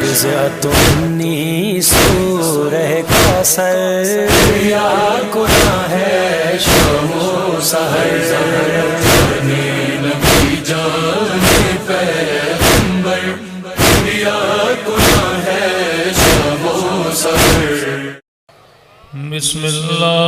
بضعۃ منی سورہ کوثر یا گناہ ہے شام و سحر نبی جان پیغمبر یا گناہ ہے شام و سحر بسم اللہ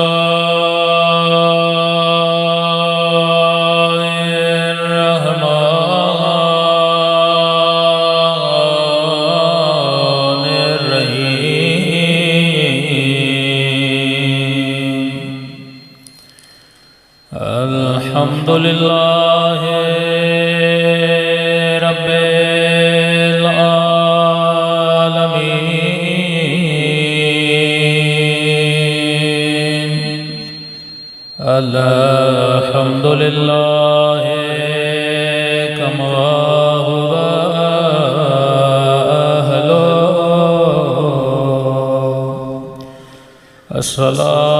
الحمد للہ رب العالمین الحمد للہ کما هو اہلہ الصلاۃ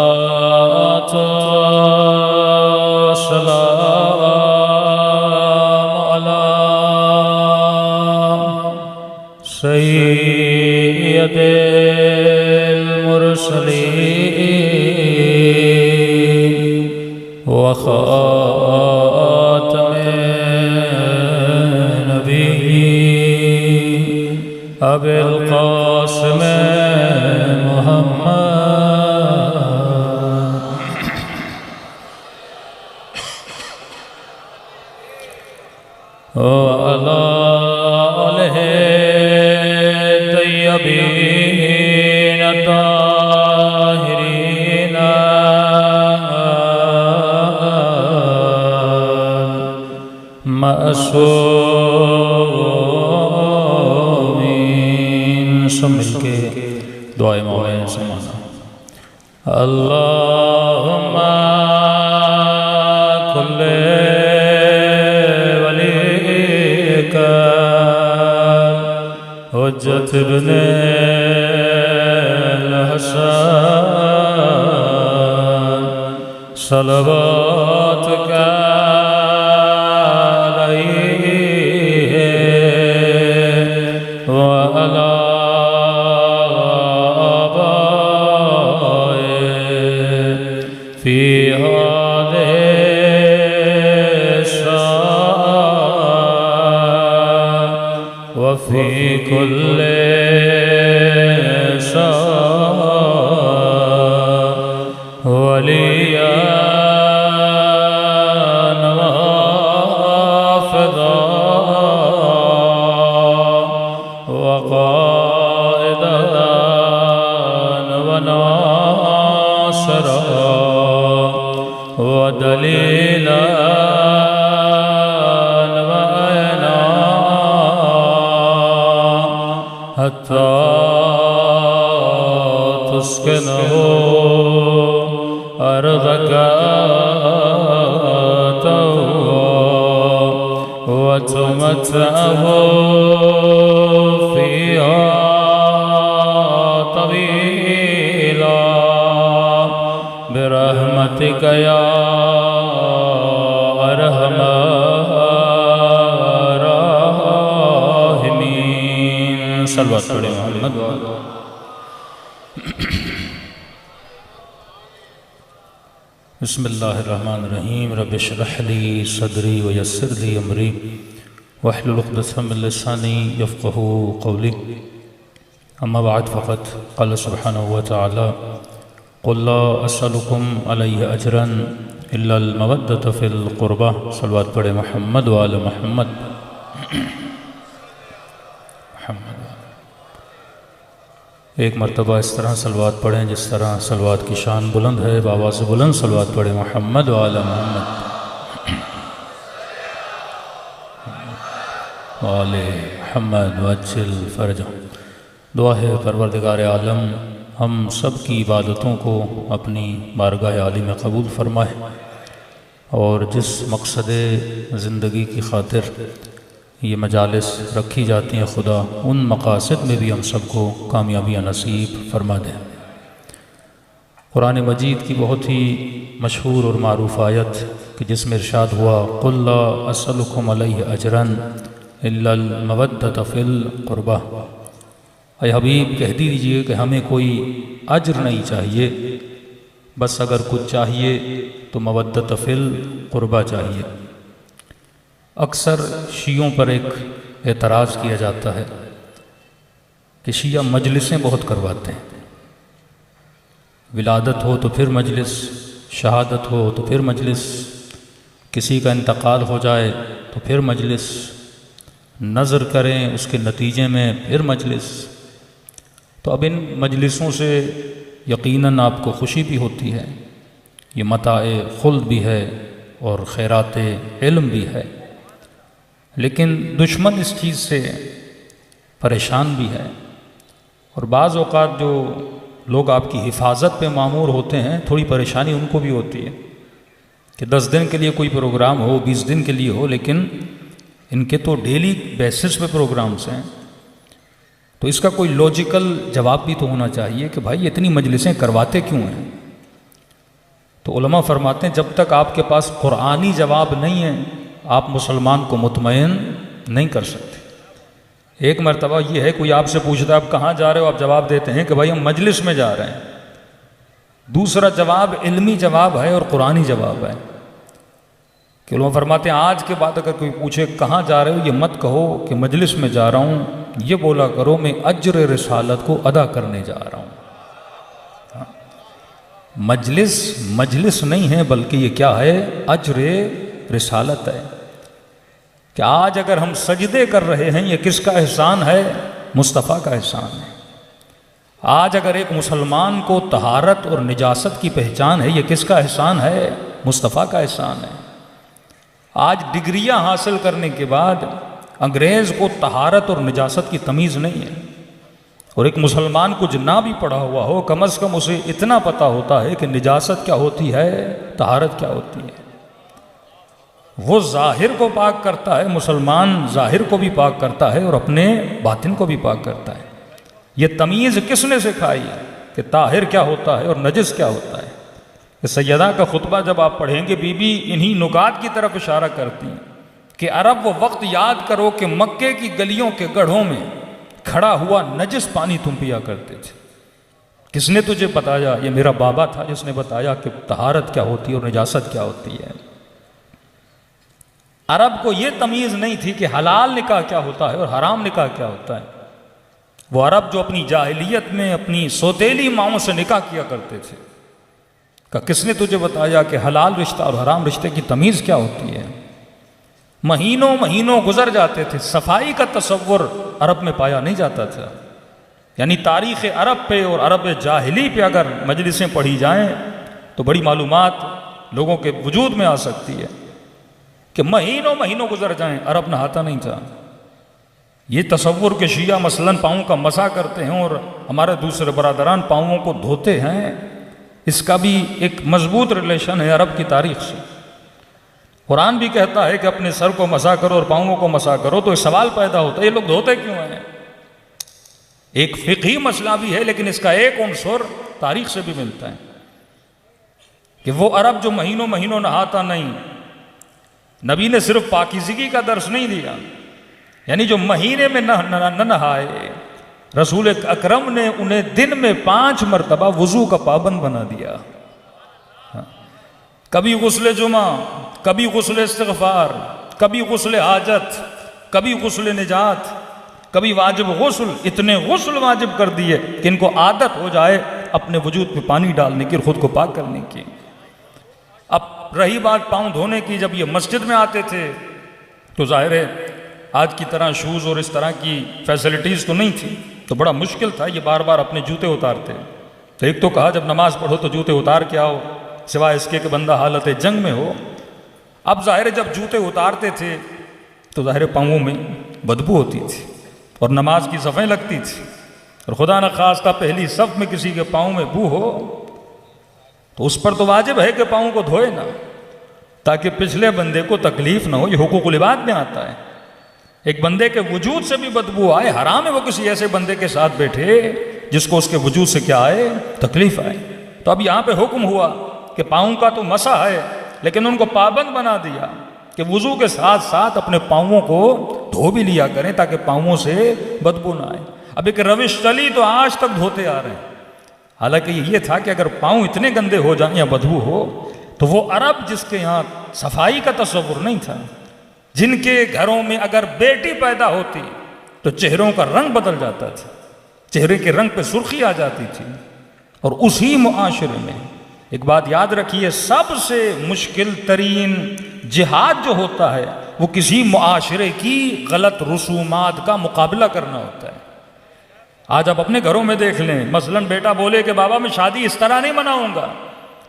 سید المرسلین وخاتم النبیین ابی القاسم محمد وعلی آلہ طیبین الطاہرین معصومین سب مل کے دعائیں مولا سمانا اللہم کل ولیک حجت ابن الحسن صلواتک علیہ وعلی آبائه فی هذه الساعة وفي كل وليا وحافظا وقائدا وناصرا ودليلا وعينا حتى تسكنه أرضك وتمتعه فيها طويلا برحمتك يا أرحم الراحمين صلوات پڑھیں محمد بسم اللہ الرحمن الرحیم رب اشرح لی صدری ویسر لی امری واحلل عقدۃ من لسانی یفقهوا قولی اما بعد فقط قال سبحانہ وتعالی قل لا اسألکم علیہ اجرا الا المودۃ فی القربہ صلوات پڑھے محمد وآل محمد ایک مرتبہ اس طرح صلوات پڑھیں جس طرح صلوات کی شان بلند ہے بآواز بلند صلوات پڑھیں محمد وعلی محمد وعلی محمد وعجل فرجہ دعا ہے پروردگار عالم ہم سب کی عبادتوں کو اپنی بارگاہ عالی میں قبول فرمائے اور جس مقصد زندگی کی خاطر یہ مجالس رکھی جاتی ہیں خدا ان مقاصد میں بھی ہم سب کو کامیابیاں نصیب فرما دیں۔ قرآن مجید کی بہت ہی مشہور اور معروف آیت کہ جس میں ارشاد ہوا قل لا اسألکم علیہ اجرا الا المودۃ فی القربہ، اے حبیب کہہ دیجئے کہ ہمیں کوئی اجر نہیں چاہیے، بس اگر کچھ چاہیے تو مودت فی القربہ چاہیے۔ اکثر شیعوں پر ایک اعتراض کیا جاتا ہے کہ شیعہ مجلسیں بہت کرواتے ہیں، ولادت ہو تو پھر مجلس، شہادت ہو تو پھر مجلس، کسی کا انتقال ہو جائے تو پھر مجلس، نظر کریں اس کے نتیجے میں پھر مجلس۔ تو اب ان مجلسوں سے یقیناً آپ کو خوشی بھی ہوتی ہے، یہ متاع خلد بھی ہے اور خیرات علم بھی ہے، لیکن دشمن اس چیز سے پریشان بھی ہے، اور بعض اوقات جو لوگ آپ کی حفاظت پہ مامور ہوتے ہیں تھوڑی پریشانی ان کو بھی ہوتی ہے کہ 10 دن کے لیے کوئی پروگرام ہو، 20 دن کے لیے ہو، لیکن ان کے تو ڈیلی بیسس پہ پروگرامز ہیں، تو اس کا کوئی لوجیکل جواب بھی تو ہونا چاہیے کہ بھائی اتنی مجلسیں کرواتے کیوں ہیں؟ تو علماء فرماتے ہیں جب تک آپ کے پاس قرآنی جواب نہیں ہے آپ مسلمان کو مطمئن نہیں کر سکتے۔ ایک مرتبہ یہ ہے کوئی آپ سے پوچھتا ہے آپ کہاں جا رہے ہو، آپ جواب دیتے ہیں کہ بھائی ہم مجلس میں جا رہے ہیں۔ دوسرا جواب علمی جواب ہے اور قرآنی جواب ہے کہ علماء فرماتے ہیں آج کے بعد اگر کوئی پوچھے کہاں جا رہے ہو، یہ مت کہو کہ مجلس میں جا رہا ہوں، یہ بولا کرو میں اجر رسالت کو ادا کرنے جا رہا ہوں۔ مجلس نہیں ہے بلکہ یہ کیا ہے، اجر رسالت ہے کہ آج اگر ہم سجدے کر رہے ہیں یہ کس کا احسان ہے، مصطفیٰ کا احسان ہے۔ آج اگر ایک مسلمان کو طہارت اور نجاست کی پہچان ہے یہ کس کا احسان ہے، مصطفیٰ کا احسان ہے۔ آج ڈگریاں حاصل کرنے کے بعد انگریز کو طہارت اور نجاست کی تمیز نہیں ہے، اور ایک مسلمان کو جنا بھی پڑھا ہوا ہو کم از کم اسے اتنا پتہ ہوتا ہے کہ نجاست کیا ہوتی ہے، طہارت کیا ہوتی ہے۔ وہ ظاہر کو پاک کرتا ہے، مسلمان ظاہر کو بھی پاک کرتا ہے اور اپنے باطن کو بھی پاک کرتا ہے۔ یہ تمیز کس نے سکھائی کہ طاہر کیا ہوتا ہے اور نجس کیا ہوتا ہے؟ کہ سیدہ کا خطبہ جب آپ پڑھیں گے بی بی انہی نکات کی طرف اشارہ کرتی ہیں کہ عرب وہ وقت یاد کرو کہ مکے کی گلیوں کے گڑھوں میں کھڑا ہوا نجس پانی تم پیا کرتے تھے۔ کس نے تجھے بتایا؟ یہ میرا بابا تھا جس نے بتایا کہ طہارت کیا ہوتی ہے اور نجاست کیا ہوتی ہے۔ عرب کو یہ تمیز نہیں تھی کہ حلال نکاح کیا ہوتا ہے اور حرام نکاح کیا ہوتا ہے۔ وہ عرب جو اپنی جاہلیت میں اپنی سوتیلی ماؤں سے نکاح کیا کرتے تھے، کہ کس نے تجھے بتایا کہ حلال رشتہ اور حرام رشتے کی تمیز کیا ہوتی ہے؟ مہینوں گزر جاتے تھے، صفائی کا تصور عرب میں پایا نہیں جاتا تھا۔ یعنی تاریخ عرب پہ اور عرب جاہلی پہ اگر مجلسیں پڑھی جائیں تو بڑی معلومات لوگوں کے وجود میں آ سکتی ہے کہ مہینوں گزر جائیں عرب نہاتا نہیں تھا۔ یہ تصور کہ شیعہ مثلاً پاؤں کا مسح کرتے ہیں اور ہمارے دوسرے برادران پاؤں کو دھوتے ہیں، اس کا بھی ایک مضبوط ریلیشن ہے عرب کی تاریخ سے۔ قرآن بھی کہتا ہے کہ اپنے سر کو مسح کرو اور پاؤں کو مسح کرو، تو ایک سوال پیدا ہوتا ہے یہ لوگ دھوتے کیوں ہیں؟ ایک فقہی مسئلہ بھی ہے لیکن اس کا ایک عنصر تاریخ سے بھی ملتا ہے کہ وہ عرب جو مہینوں نہاتا نہیں، نبی نے صرف پاکیزگی کا درس نہیں دیا، یعنی جو مہینے میں نہ نہائے، رسول اکرم نے انہیں دن میں 5 مرتبہ وضو کا پابند بنا دیا۔ کبھی غسل جمعہ، کبھی غسل استغفار، کبھی غسل حاجت، کبھی غسل نجات، کبھی واجب غسل، اتنے غسل واجب کر دیے کہ ان کو عادت ہو جائے اپنے وجود پہ پانی ڈالنے کی اور خود کو پاک کرنے کی۔ اب رہی بات پاؤں دھونے کی، جب یہ مسجد میں آتے تھے تو ظاہر ہے آج کی طرح شوز اور اس طرح کی فیسلٹیز تو نہیں تھی، تو بڑا مشکل تھا، یہ بار بار اپنے جوتے اتارتے۔ تو ایک تو کہا جب نماز پڑھو تو جوتے اتار کے آؤ، سوائے اس کے کہ بندہ حالت جنگ میں ہو۔ اب ظاہر جب جوتے اتارتے تھے تو ظاہر پاؤں میں بدبو ہوتی تھی اور نماز کی صفیں لگتی تھی، اور خدا نخواستہ پہلی صف میں کسی کے پاؤں میں بو ہو تو اس پر تو واجب ہے کہ پاؤں کو دھوئے نا، تاکہ پچھلے بندے کو تکلیف نہ ہو۔ یہ حقوق العباد میں آتا ہے، ایک بندے کے وجود سے بھی بدبو آئے، حرام ہے وہ کسی ایسے بندے کے ساتھ بیٹھے جس کو اس کے وجود سے کیا آئے، تکلیف آئے۔ تو اب یہاں پہ حکم ہوا کہ پاؤں کا تو مسح ہے لیکن ان کو پابند بنا دیا کہ وضو کے ساتھ ساتھ اپنے پاؤں کو دھو بھی لیا کریں تاکہ پاؤں سے بدبو نہ آئے۔ اب ایک روش چلی تو آج تک دھوتے آ رہے ہیں، حالانکہ یہ تھا کہ اگر پاؤں اتنے گندے ہو جائیں یا بدبو ہو تو وہ عرب جس کے یہاں صفائی کا تصور نہیں تھا، جن کے گھروں میں اگر بیٹی پیدا ہوتی تو چہروں کا رنگ بدل جاتا تھا، چہرے کے رنگ پہ سرخی آ جاتی تھی، اور اسی معاشرے میں ایک بات یاد رکھیے، سب سے مشکل ترین جہاد جو ہوتا ہے وہ کسی معاشرے کی غلط رسومات کا مقابلہ کرنا ہوتا ہے۔ آج آپ اپنے گھروں میں دیکھ لیں، مثلاً بیٹا بولے کہ بابا میں شادی اس طرح نہیں مناؤں گا،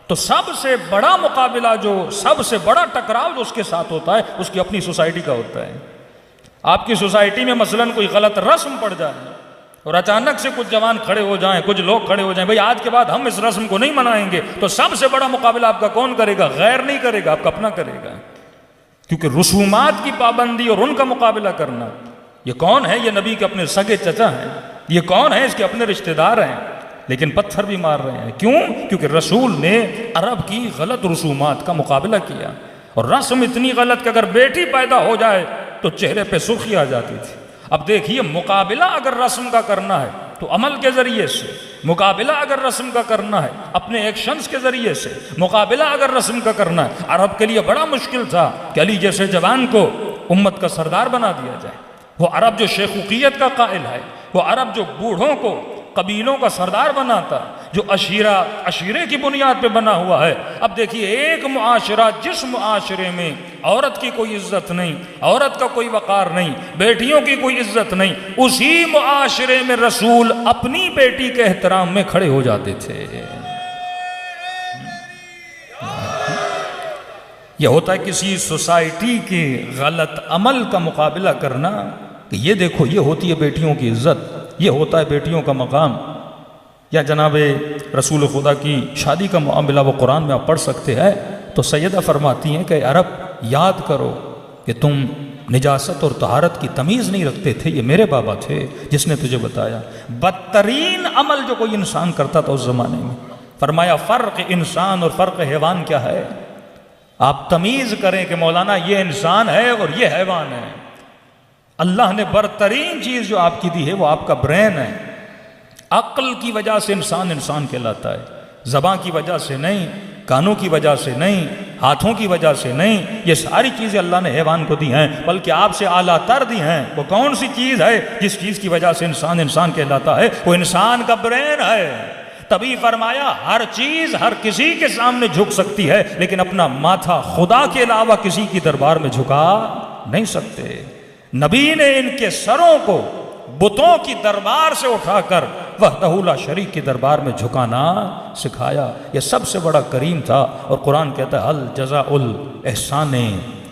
تو سب سے بڑا مقابلہ سب سے بڑا ٹکراؤ جو اس کے ساتھ ہوتا ہے اس کی اپنی سوسائٹی کا ہوتا ہے۔ آپ کی سوسائٹی میں مثلاً کوئی غلط رسم پڑ جائے اور اچانک سے کچھ جوان کھڑے ہو جائیں، کچھ لوگ کھڑے ہو جائیں، بھئی آج کے بعد ہم اس رسم کو نہیں منائیں گے، تو سب سے بڑا مقابلہ آپ کا کون کرے گا؟ غیر نہیں کرے گا، آپ کا اپنا کرے گا، کیونکہ رسومات کی پابندی اور ان کا مقابلہ کرنا، یہ کون ہے؟ یہ نبی کے اپنے سگے چچا ہیں، یہ کون ہے؟ اس کے اپنے رشتہ دار ہیں، لیکن پتھر بھی مار رہے ہیں۔ کیوں؟ کیونکہ رسول نے عرب کی غلط رسومات کا مقابلہ کیا، اور رسم اتنی غلط کہ اگر بیٹی پیدا ہو جائے تو چہرے پہ سرخی آ جاتی تھی۔ اب دیکھیے، مقابلہ اگر رسم کا کرنا ہے تو عمل کے ذریعے سے، مقابلہ اگر رسم کا کرنا ہے اپنے ایکشنز کے ذریعے سے، مقابلہ اگر رسم کا کرنا ہے، عرب کے لیے بڑا مشکل تھا کہ علی جیسے جوان کو امت کا سردار بنا دیا جائے۔ وہ عرب جو شیخوخیت کا قائل ہے، وہ عرب جو بوڑھوں کو قبیلوں کا سردار بناتا، جو عشیرے کی بنیاد پہ بنا ہوا ہے۔ اب دیکھیے، ایک معاشرہ جس معاشرے میں عورت کی کوئی عزت نہیں، عورت کا کوئی وقار نہیں، بیٹیوں کی کوئی عزت نہیں، اسی معاشرے میں رسول اپنی بیٹی کے احترام میں کھڑے ہو جاتے تھے۔ یہ ہوتا ہے کسی سوسائٹی کے غلط عمل کا مقابلہ کرنا، کہ یہ دیکھو، یہ ہوتی ہے بیٹیوں کی عزت، یہ ہوتا ہے بیٹیوں کا مقام۔ یا جناب رسول خدا کی شادی کا معاملہ وہ قرآن میں آپ پڑھ سکتے ہیں، تو سیدہ فرماتی ہیں کہ عرب یاد کرو کہ تم نجاست اور طہارت کی تمیز نہیں رکھتے تھے، یہ میرے بابا تھے جس نے تجھے بتایا۔ بدترین عمل جو کوئی انسان کرتا تھا اس زمانے میں، فرمایا فرق انسان اور فرق حیوان کیا ہے؟ آپ تمیز کریں کہ مولانا یہ انسان ہے اور یہ حیوان ہے۔ اللہ نے برترین چیز جو آپ کی دی ہے وہ آپ کا برین ہے۔ عقل کی وجہ سے انسان کہلاتا ہے، زبان کی وجہ سے نہیں، کانوں کی وجہ سے نہیں، ہاتھوں کی وجہ سے نہیں، یہ ساری چیزیں اللہ نے حیوان کو دی ہیں، بلکہ آپ سے اعلیٰ تر دی ہیں۔ وہ کون سی چیز ہے جس چیز کی وجہ سے انسان کہلاتا ہے؟ وہ انسان کا برین ہے۔ تبھی فرمایا ہر چیز ہر کسی کے سامنے جھک سکتی ہے، لیکن اپنا ماتھا خدا کے علاوہ کسی کی دربار میں جھکا نہیں سکتے۔ نبی نے ان کے سروں کو بتوں کی دربار سے اٹھا کر وحدہ لا شریک کی دربار میں جھکانا سکھایا۔ یہ سب سے بڑا کریم تھا، اور قرآن کہتا ہے هل جزاء الاحسان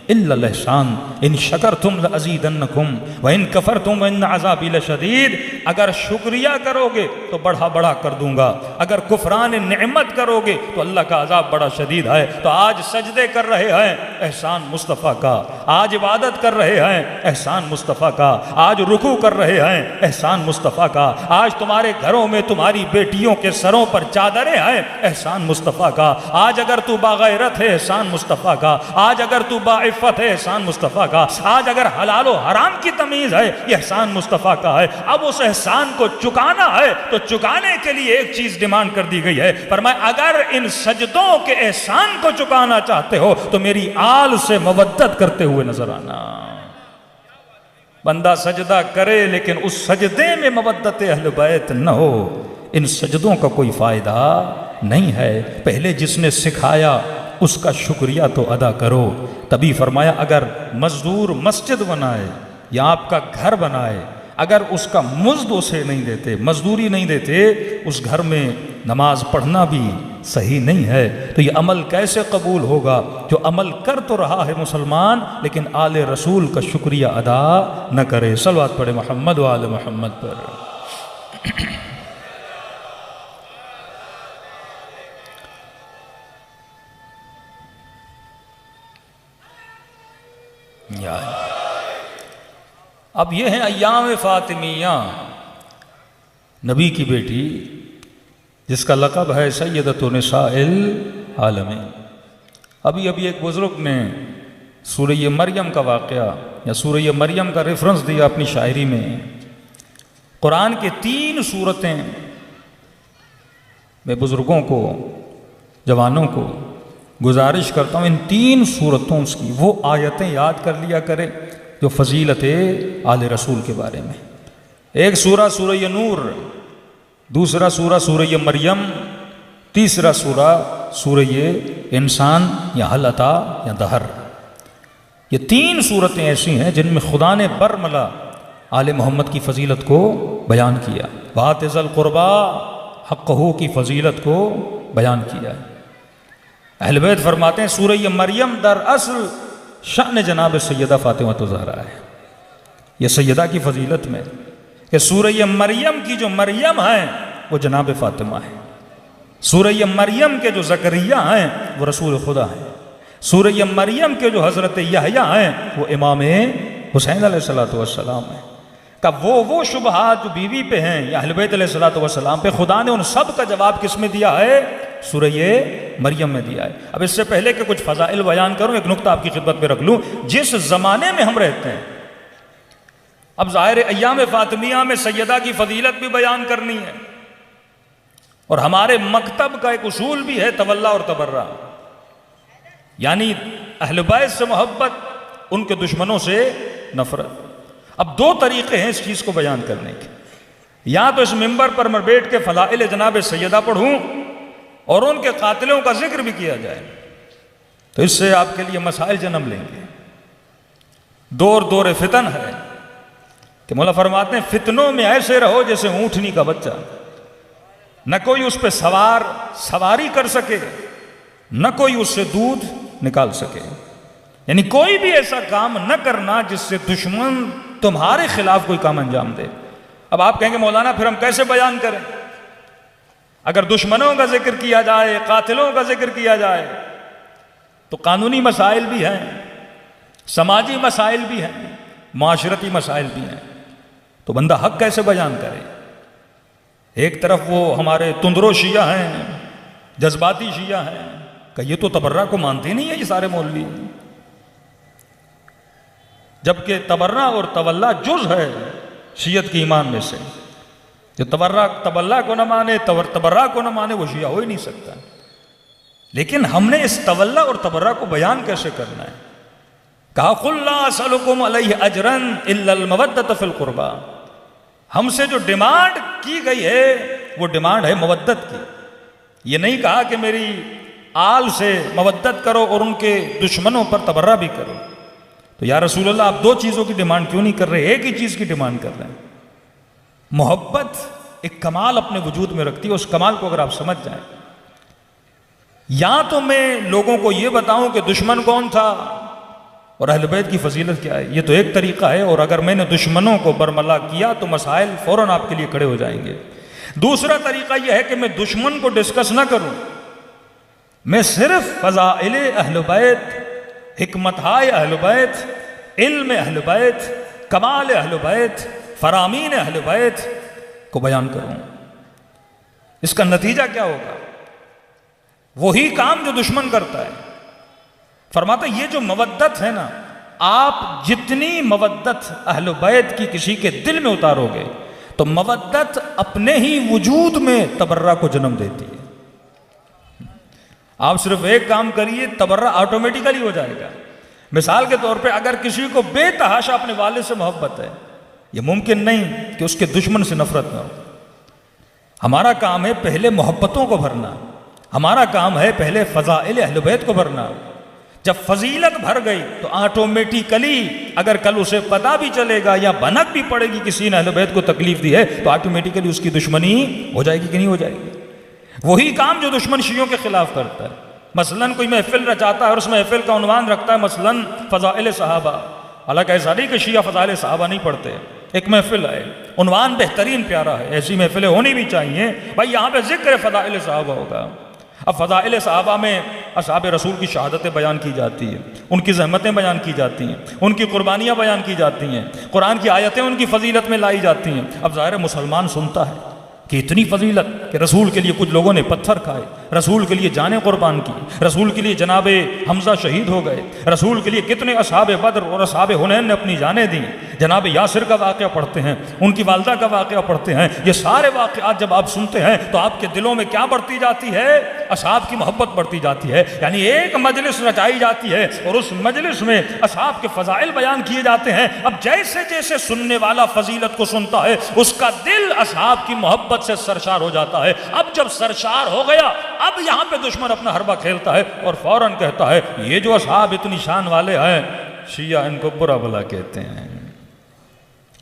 الا الاحسان ان شکرتم لازیدنکم وان کفرتم وان عذابی لشدید۔ اگر شکریہ کرو گے تو بڑھا کر دوں گا، اگر کفران نعمت کرو گے تو اللہ کا عذاب بڑا شدید ہے۔ تو آج سجدے کر رہے ہیں، احسان مصطفیٰ کا، آج عبادت کر رہے ہیں، احسان مصطفیٰ کا، آج رکوع کر رہے ہیں، احسان مصطفیٰ کا، آج تمہارے گھروں میں تمہاری بیٹیوں کے سروں پر چادریں ہیں، احسان مصطفیٰ کا، آج اگر تو باغیرت ہے، احسان مصطفیٰ کا، آج اگر تو باعفت ہے، احسان مصطفیٰ کا، آج اگر حلال و حرام کی تمیز ہے، یہ احسان مصطفیٰ کا ہے۔ اب اس احسان کو چکانا ہے تو چکانے کے لیے ایک چیز ڈیمانڈ کر دی گئی ہے، فرمایا اگر ان سجدوں کے احسان کو چکانا چاہتے ہو تو میری آل سے مودت کرتے ہوئے نظر آنا۔ بندہ سجدہ کرے لیکن اس سجدے میں مودت اہل بیت نہ ہو، ان سجدوں کا کوئی فائدہ نہیں ہے۔ پہلے جس نے سکھایا اس کا شکریہ تو ادا کرو۔ تبھی فرمایا اگر مزدور مسجد بنائے یا آپ کا گھر بنائے، اگر اس کا مزد اسے نہیں دیتے، مزدوری نہیں دیتے، اس گھر میں نماز پڑھنا بھی صحیح نہیں ہے، تو یہ عمل کیسے قبول ہوگا؟ جو عمل کر تو رہا ہے مسلمان لیکن آل رسول کا شکریہ ادا نہ کرے۔ صلوات پڑھے محمد و آل محمد پر۔ اب یہ ہیں ایام فاطمیہ، نبی کی بیٹی جس کا لقب ہے سیدۃ نساء العالمین۔ ابھی ایک بزرگ نے سورہ مریم کا واقعہ یا سورہ مریم کا ریفرنس دیا اپنی شاعری میں قرآن کے 3 صورتیں میں بزرگوں کو، جوانوں کو گزارش کرتا ہوں ان 3 صورتوں کی وہ آیتیں یاد کر لیا کریں جو فضیلت آل رسول کے بارے میں۔ ایک سورہ سورہ نور، دوسرا سورہ سورہ مریم، تیسرا سورہ سورہ انسان یا حل عطا یا دہر۔ یہ 3 صورتیں ایسی ہیں جن میں خدا نے برملا آل محمد کی فضیلت کو بیان کیا، وَآتِ ذِی الْقُرْبَىٰ حقہ کی فضیلت کو بیان کیا ہے۔ اہل بیت فرماتے ہیں سورہ مریم در اصل شأن جناب سیدہ فاطمہ الزہرا ہے۔ یہ سیدہ کی فضیلت میں کہ سورہ مریم کی جو مریم ہیں وہ جناب فاطمہ ہے، سورہ مریم کے جو زکریا ہیں وہ رسول خدا ہیں، سورہ مریم کے جو حضرت یحییٰ ہیں وہ امام حسین علیہ السلام ہیں۔ کہ وہ شبہات جو بیوی پہ ہیں یا اہل بیت علیہ السلام پہ، خدا نے ان سب کا جواب کس میں دیا ہے؟ سورہ مریم میں دیا ہے۔ اب اس سے پہلے کہ کچھ فضائل بیان کروں ایک نقطہ آپ کی خدمت میں رکھ لوں۔ جس زمانے میں ہم رہتے ہیں، اب ظاہر ایام فاطمیہ میں سیدہ کی فضیلت بھی بیان کرنی ہے، اور ہمارے مکتب کا ایک اصول بھی ہے تولا اور تبرہ، یعنی اہل بیت سے محبت، ان کے دشمنوں سے نفرت۔ اب 2 طریقے ہیں اس چیز کو بیان کرنے کے، یا تو اس منبر پر میں بیٹھ کے فضائل جناب سیدہ پڑھوں اور ان کے قاتلوں کا ذکر بھی کیا جائے، تو اس سے آپ کے لیے مسائل جنم لیں گے۔ دور فتن ہے کہ مولا فرماتے ہیں فتنوں میں ایسے رہو جیسے اونٹنی کا بچہ، نہ کوئی اس پہ سواری کر سکے، نہ کوئی اس سے دودھ نکال سکے، یعنی کوئی بھی ایسا کام نہ کرنا جس سے دشمن تمہارے خلاف کوئی کام انجام دے۔ اب آپ کہیں گے مولانا پھر ہم کیسے بیان کریں؟ اگر دشمنوں کا ذکر کیا جائے، قاتلوں کا ذکر کیا جائے تو قانونی مسائل بھی ہیں، سماجی مسائل بھی ہیں، معاشرتی مسائل بھی ہیں، تو بندہ حق کیسے بیان کرے؟ ایک طرف وہ ہمارے تندرو شیعہ ہیں، جذباتی شیعہ ہیں کہ یہ تو تبرہ کو مانتے نہیں ہیں یہ سارے مولوی، جبکہ تبرہ اور تولا جز ہے شیعت کی ایمان میں سے۔ جو تبرہ کو نہ مانے، تبرہ کو نہ مانے، وہ شیعہ ہو ہی نہیں سکتا۔ لیکن ہم نے اس تولا اور تبرہ کو بیان کیسے کرنا ہے؟ کہا قُلْ لَا أَسْأَلُكُمْ عَلَيْهِ أَجْرًا إِلَّا الْمَوَدَّةَ فِي الْقُرْبَى، ہم سے جو ڈیمانڈ کی گئی ہے وہ ڈیمانڈ ہے مودت کی۔ یہ نہیں کہا کہ میری آل سے مودت کرو اور ان کے دشمنوں پر تبرہ بھی کرو۔ تو یا رسول اللہ آپ 2 چیزوں کی ڈیمانڈ کیوں نہیں کر رہے، ایک ہی چیز کی ڈیمانڈ کر رہے ہیں؟ محبت ایک کمال اپنے وجود میں رکھتی ہے، اس کمال کو اگر آپ سمجھ جائیں، یا تو میں لوگوں کو یہ بتاؤں کہ دشمن کون تھا اور اہل بیت کی فضیلت کیا ہے، یہ تو ایک طریقہ ہے، اور اگر میں نے دشمنوں کو برملا کیا تو مسائل فوراً آپ کے لیے کھڑے ہو جائیں گے۔ دوسرا طریقہ یہ ہے کہ میں دشمن کو ڈسکس نہ کروں، میں صرف فضائل اہل بیت، حکمتہائے اہل بیت، علم اہل بیت، کمال اہل بیت، فرامین اہل بیت کو بیان کروں۔ اس کا نتیجہ کیا ہوگا؟ وہی کام جو دشمن کرتا ہے۔ فرماتا یہ جو مودت ہے نا، آپ جتنی مودت اہل بیت کی کسی کے دل میں اتارو گے تو مودت اپنے ہی وجود میں تبرہ کو جنم دیتی ہے۔ آپ صرف ایک کام کریے، تبرہ آٹومیٹیکلی ہو جائے گا۔ مثال کے طور پہ اگر کسی کو بے تحاشا اپنے والد سے محبت ہے، یہ ممکن نہیں کہ اس کے دشمن سے نفرت نہ ہو۔ ہمارا کام ہے پہلے محبتوں کو بھرنا، ہمارا کام ہے پہلے فضائل اہل بیت کو بھرنا۔ جب فضیلت بھر گئی تو آٹومیٹیکلی اگر کل اسے پتہ بھی چلے گا یا بھنک بھی پڑے گی کسی نے اہل بیت کو تکلیف دی ہے تو آٹومیٹیکلی اس کی دشمنی ہو جائے گی کہ نہیں ہو جائے گی؟ وہی کام جو دشمن شیعوں کے خلاف کرتا ہے۔ مثلاً کوئی محفل رچاتا ہے اور اس محفل کا عنوان رکھتا ہے مثلاً فضائل صحابہ، حالانکہ ایسا نہیں کہ شیعہ فضائل صحابہ نہیں پڑھتے، ایک محفل ہے، عنوان بہترین پیارا ہے، ایسی محفلیں ہونی بھی چاہیے، بھائی یہاں پہ ذکر فضائل صحابہ ہوگا۔ اب فضائل صحابہ میں اصحاب رسول کی شہادتیں بیان کی جاتی ہیں، ان کی زحمتیں بیان کی جاتی ہیں، ان کی قربانیاں بیان کی جاتی ہیں، قرآن کی آیتیں ان کی فضیلت میں لائی جاتی ہیں۔ اب ظاہر مسلمان سنتا ہے کہ اتنی فضیلت کہ رسول کے لیے کچھ لوگوں نے پتھر کھائے، رسول کے لیے جانیں قربان کی، رسول کے لیے جناب حمزہ شہید ہو گئے، رسول کے لیے کتنے اصحاب بدر اور اصحاب حنین نے اپنی جانیں دیں، جناب یاسر کا واقعہ پڑھتے ہیں، ان کی والدہ کا واقعہ پڑھتے ہیں، یہ سارے واقعات جب آپ سنتے ہیں تو آپ کے دلوں میں کیا بڑھتی جاتی ہے؟ اصحاب کی محبت بڑھتی جاتی ہے۔ یعنی ایک مجلس رچائی جاتی ہے اور اس مجلس میں اصحاب کے فضائل بیان کیے جاتے ہیں۔ اب جیسے جیسے سننے والا فضیلت کو سنتا ہے اس کا دل اصحاب کی محبت سے سرشار ہو جاتا ہے۔ اب جب سرشار ہو گیا، اب یہاں پہ دشمن اپنا حربہ کھیلتا ہے اور فوراً کہتا ہے یہ جو اصحاب اتنی شان والے ہیں، شیعہ ان کو برا بھلا کہتے ہیں۔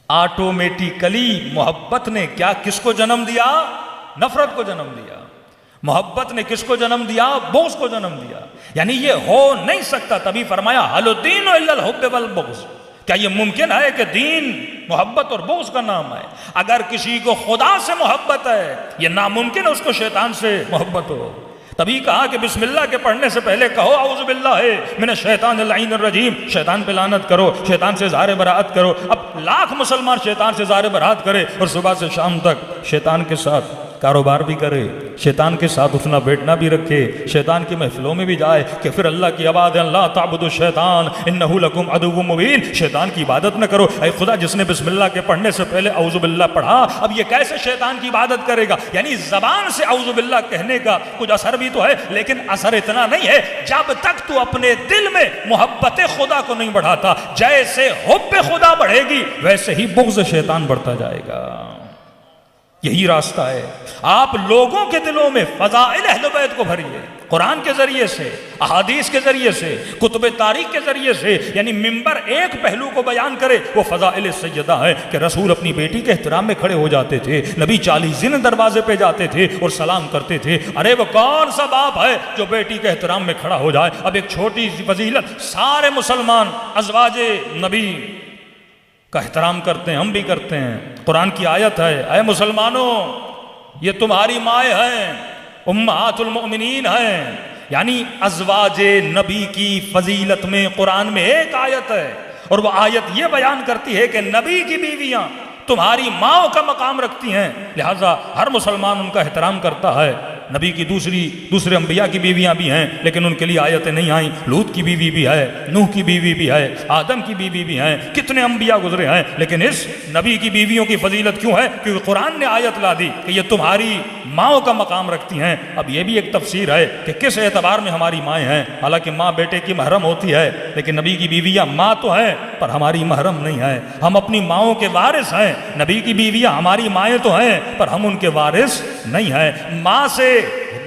آٹومیٹیکلی محبت نے کیا کس کو جنم دیا؟ نفرت کو جنم دیا۔ محبت نے کس کو جنم دیا؟ بغض کو جنم دیا۔ یعنی یہ ہو نہیں سکتا، تبھی فرمایا حل الدین الا الحب والبغض۔ کیا یہ ممکن ہے کہ دین محبت اور بغض کا نام ہے؟ اگر کسی کو خدا سے محبت ہے، یہ ناممکن ہے اس کو شیطان سے محبت ہو۔ تبھی کہا کہ بسم اللہ کے پڑھنے سے پہلے کہو اعوذ باللہ من الشیطان اللعین الرجیم، شیطان پہ لعنت کرو، شیطان سے اظہار براءت کرو۔ اب لاکھ مسلمان شیطان سے اظہار براءت کرے اور صبح سے شام تک شیطان کے ساتھ کاروبار بھی کرے، شیطان کے ساتھ اٹھنا بیٹھنا بھی رکھے، شیطان کی محفلوں میں بھی جائے کہ پھر اللہ کی عبادت اللہ تعبدوا الشیطان انہ لکم عدو مبین، شیطان کی عبادت نہ کرو۔ اے خدا، جس نے بسم اللہ کے پڑھنے سے پہلے اعوذ باللہ پڑھا، اب یہ کیسے شیطان کی عبادت کرے گا؟ یعنی زبان سے اعوذ باللہ کہنے کا کچھ اثر بھی تو ہے، لیکن اثر اتنا نہیں ہے جب تک تو اپنے دل میں محبت خدا کو نہیں بڑھاتا۔ جیسے حب خدا بڑھے گی ویسے ہی بغض شیطان بڑھتا جائے گا۔ یہی راستہ ہے۔ آپ لوگوں کے دلوں میں فضائل اہل بیت کو بھریے، قرآن کے ذریعے سے، احادیث کے ذریعے سے، کتب تاریخ کے ذریعے سے۔ یعنی منبر ایک پہلو کو بیان کرے، وہ فضائل سیدہ ہے کہ رسول اپنی بیٹی کے احترام میں کھڑے ہو جاتے تھے، نبی 40 دن دروازے پہ جاتے تھے اور سلام کرتے تھے۔ ارے وہ کون سا باپ ہے جو بیٹی کے احترام میں کھڑا ہو جائے؟ اب ایک چھوٹی سی فضیلت، سارے مسلمان ازواج نبی کا احترام کرتے ہیں، ہم بھی کرتے ہیں۔ قرآن کی آیت ہے، اے مسلمانوں یہ تمہاری مائیں ہیں، امہات المؤمنین ہیں۔ یعنی ازواج نبی کی فضیلت میں قرآن میں ایک آیت ہے، اور وہ آیت یہ بیان کرتی ہے کہ نبی کی بیویاں تمہاری ماں کا مقام رکھتی ہیں، لہٰذا ہر مسلمان ان کا احترام کرتا ہے۔ نبی کی دوسرے انبیاء کی بیویاں بھی ہیں، لیکن ان کے لیے آیتیں نہیں آئیں۔ لوط کی بیوی بھی ہے، نوح کی بیوی بھی ہے، آدم کی بیوی بھی ہیں، کتنے انبیاء گزرے ہیں، لیکن اس نبی کی بیویوں کی فضیلت کیوں ہے؟ کیونکہ قرآن نے آیت لا دی کہ یہ تمہاری ماں کا مقام رکھتی ہیں۔ اب یہ بھی ایک تفسیر ہے کہ کس اعتبار میں ہماری مائیں ہیں۔ حالانکہ ماں بیٹے کی محرم ہوتی ہے، لیکن نبی کی بیویاں ماں تو ہیں پر ہماری محرم نہیں ہے۔ ہم اپنی ماؤں کے وارث ہیں۔ نبی کی بیویاں ہماری مائیں تو ہیں پر ہم ان کے وارث نہیں ہیں۔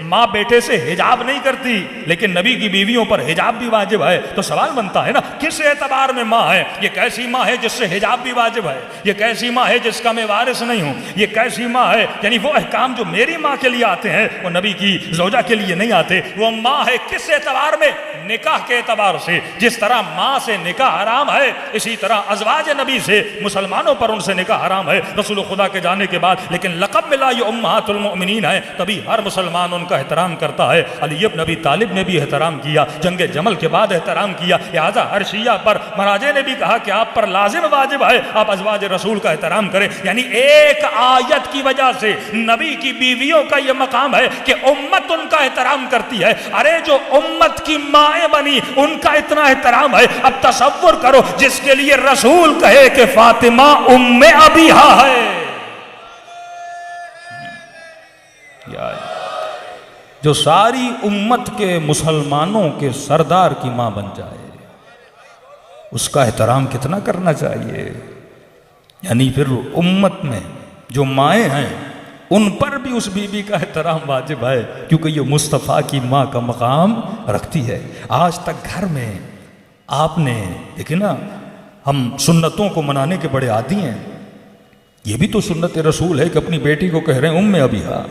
ماں بیٹے سے حجاب نہیں کرتی، لیکن نبی کی بیویوں پر حجاب بھی واجب ہے۔ تو سوال بنتا ہے نا، کس اعتبار میں ماں ہے؟ یہ کیسی ماں ہے جس سے حجاب بھی واجب ہے؟ یہ کیسی ماں ہے جس کا میں وارث نہیں ہوں؟ یہ کیسی ماں ہے؟ یعنی وہ احکام جو میری ماں کے لیے آتے ہیں وہ نبی کی زوجہ کے لیے نہیں آتے۔ وہ ماں ہے کس اعتبار میں؟ نکاح کے اعتبار سے۔ جس طرح ماں سے نکاح حرام ہے، اسی طرح ازواج نبی سے، مسلمانوں پر ان سے نکاح حرام ہے رسول خدا کے جانے کے بعد، لیکن لقب ملا یہ امہات المؤمنین ہے، تبھی ہر مسلمان ان کا احترام کرتا ہے۔ علی بن ابی طالب نے بھی احترام کیا، جنگ جمل کے بعد احترام کیا، لہذا ہر شیعہ پر مراجع نے بھی کہا کہ آپ پر لازم واجب ہے آپ ازواج رسول کا احترام کریں۔ یعنی ایک آیت کی وجہ سے نبی کی بیویوں کا یہ مقام ہے کہ امت ان کا احترام کرتی ہے۔ ارے جو امت کی مائیں بنی ان کا اتنا احترام ہے، اب تصور کرو جس کے لیے رسول کہے کہ فاطمہ ام ابیہا ہے، جو ساری امت کے مسلمانوں کے سردار کی ماں بن جائے، اس کا احترام کتنا کرنا چاہیے۔ یعنی پھر امت میں جو مائیں ہیں ان پر بھی اس بی بی کا احترام واجب ہے، کیونکہ یہ مصطفیٰ کی ماں کا مقام رکھتی ہے۔ آج تک گھر میں آپ نے دیکھیں نا، ہم سنتوں کو منانے کے بڑے عادی ہیں، یہ بھی تو سنت رسول ہے کہ اپنی بیٹی کو کہہ رہے ہیں ام ابیہا۔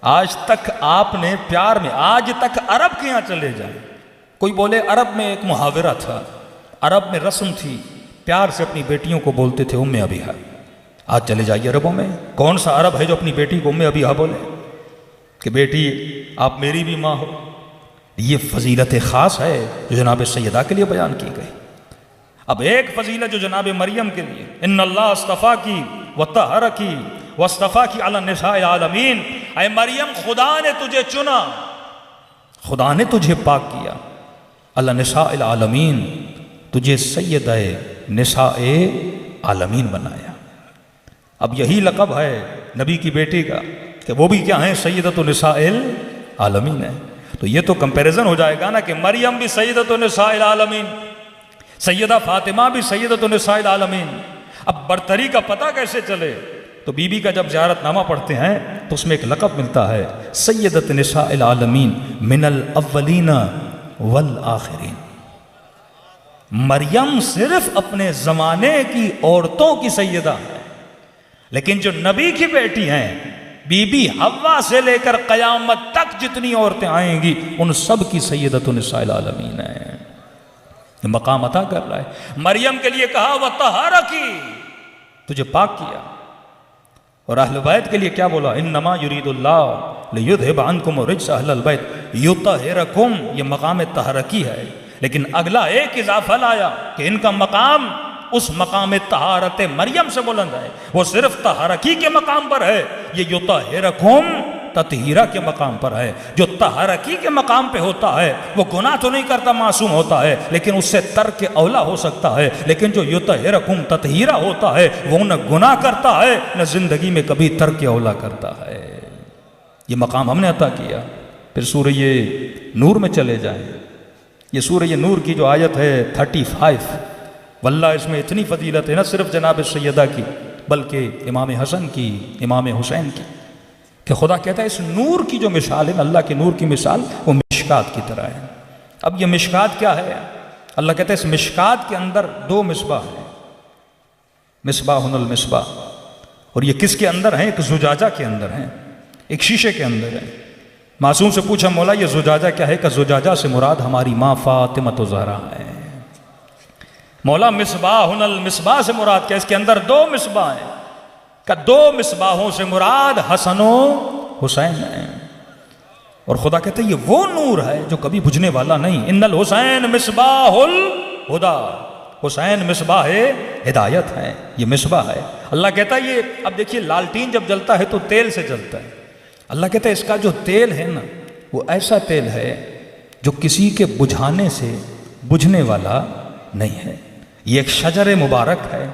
آج تک آپ نے پیار میں، آج تک عرب کے یہاں چلے جائیں، کوئی بولے عرب میں ایک محاورہ تھا، عرب میں رسم تھی، پیار سے اپنی بیٹیوں کو بولتے تھے ام ابیہا۔ آج چلے جائیے عربوں میں، کون سا عرب ہے جو اپنی بیٹی کو ام ابیہا بولے کہ بیٹی آپ میری بھی ماں ہو؟ یہ فضیلت خاص ہے جو جناب سیدہ کے لیے بیان کی گئی۔ اب ایک فضیلت جو جناب مریم کے لیے، ان اللہ اصطفیٰ کی وطہرہ کی واصطفیٰ کی علی النساء العالمین، اے مریم خدا نے تجھے چنا، خدا نے تجھے پاک کیا، علی النساء العالمین، تجھے سیدہ نساء عالمین بنایا۔ اب یہی لقب ہے نبی کی بیٹی کا کہ وہ بھی کیا ہیں؟ سیدۃ النساء العالمین ہے۔ تو یہ تو کمپیریزن ہو جائے گا نا کہ مریم بھی سیدۃ النساء العالمین، سیدہ فاطمہ بھی سیدۃ النساء العالمین۔ اب برتری کا پتہ کیسے چلے؟ تو بی بی کا جب زیارت نامہ پڑھتے ہیں تو اس میں ایک لقب ملتا ہے، سیدۃ نساء العالمین من الاولین والآخرین۔ مریم صرف اپنے زمانے کی عورتوں کی سیدہ ہے، لیکن جو نبی کی بیٹی ہیں بی بی حوا سے لے کر قیامت تک جتنی عورتیں آئیں گی ان سب کی سیدۃ نساء العالمین ہے۔ یہ مقام عطا کر رہا ہے۔ مریم کے لیے کہا وَطَہَّرَكِ، تجھے پاک کیا، اور اہل بیت کے لیے کیا بولا؟ انما یرید اللہ لیذھب عنکم الرجس اہل البیت یطہرکم، یہ مقام تہرکی ہے۔ لیکن اگلا ایک اضافہ لایا کہ ان کا مقام اس مقام طہارت مریم سے بلند ہے، وہ صرف تہرکی کے مقام پر ہے، یہ یطہرکم تطہیرہ کے مقام پر ہے۔ جو تہرکی کے مقام پہ ہوتا ہے وہ گناہ تو نہیں کرتا، معصوم ہوتا ہے، لیکن اس سے ترک اولا ہو سکتا ہے۔ لیکن جو یطہرکم تطہیرہ ہوتا ہے وہ نہ گناہ کرتا ہے نہ زندگی میں کبھی ترک اولا کرتا ہے۔ یہ مقام ہم نے عطا کیا۔ پھر سورہ نور میں چلے جائیں، یہ سورہ نور کی جو آیت ہے 35، واللہ اس میں اتنی فضیلت ہے نہ صرف جناب سیدہ کی بلکہ امام حسن کی، امام حسین کی، کہ خدا کہتا ہے اس نور کی جو مثال ہے، اللہ کے نور کی مثال وہ مشکات کی طرح ہے۔ اب یہ مشکات کیا ہے؟ اللہ کہتا ہے اس مشکات کے اندر دو مصباح ہیں، مصباح المصباح، اور یہ کس کے اندر ہیں؟ ایک زجاجہ کے اندر ہیں، ایک شیشے کے اندر ہیں۔ معصوم سے پوچھا مولا یہ زجاجہ کیا ہے؟ کہ زجاجہ سے مراد ہماری ماں فاطمہ زہرا ہے۔ مولا مصباح المصباح سے مراد کیا؟ اس کے اندر دو مصباح ہیں، کہ دو مصباحوں سے مراد حسن و حسین ہیں۔ اور خدا کہتے ہیں یہ وہ نور ہے جو کبھی بجھنے والا نہیں۔ ان الحسین مصباح الہدی، حسین مصباح ہدایت ہے، یہ مصباح ہے۔ اللہ کہتا ہے یہ، اب دیکھیے لالٹین جب جلتا ہے تو تیل سے جلتا ہے، اللہ کہتا ہے اس کا جو تیل ہے نا وہ ایسا تیل ہے جو کسی کے بجھانے سے بجھنے والا نہیں ہے۔ یہ ایک شجر مبارک ہے،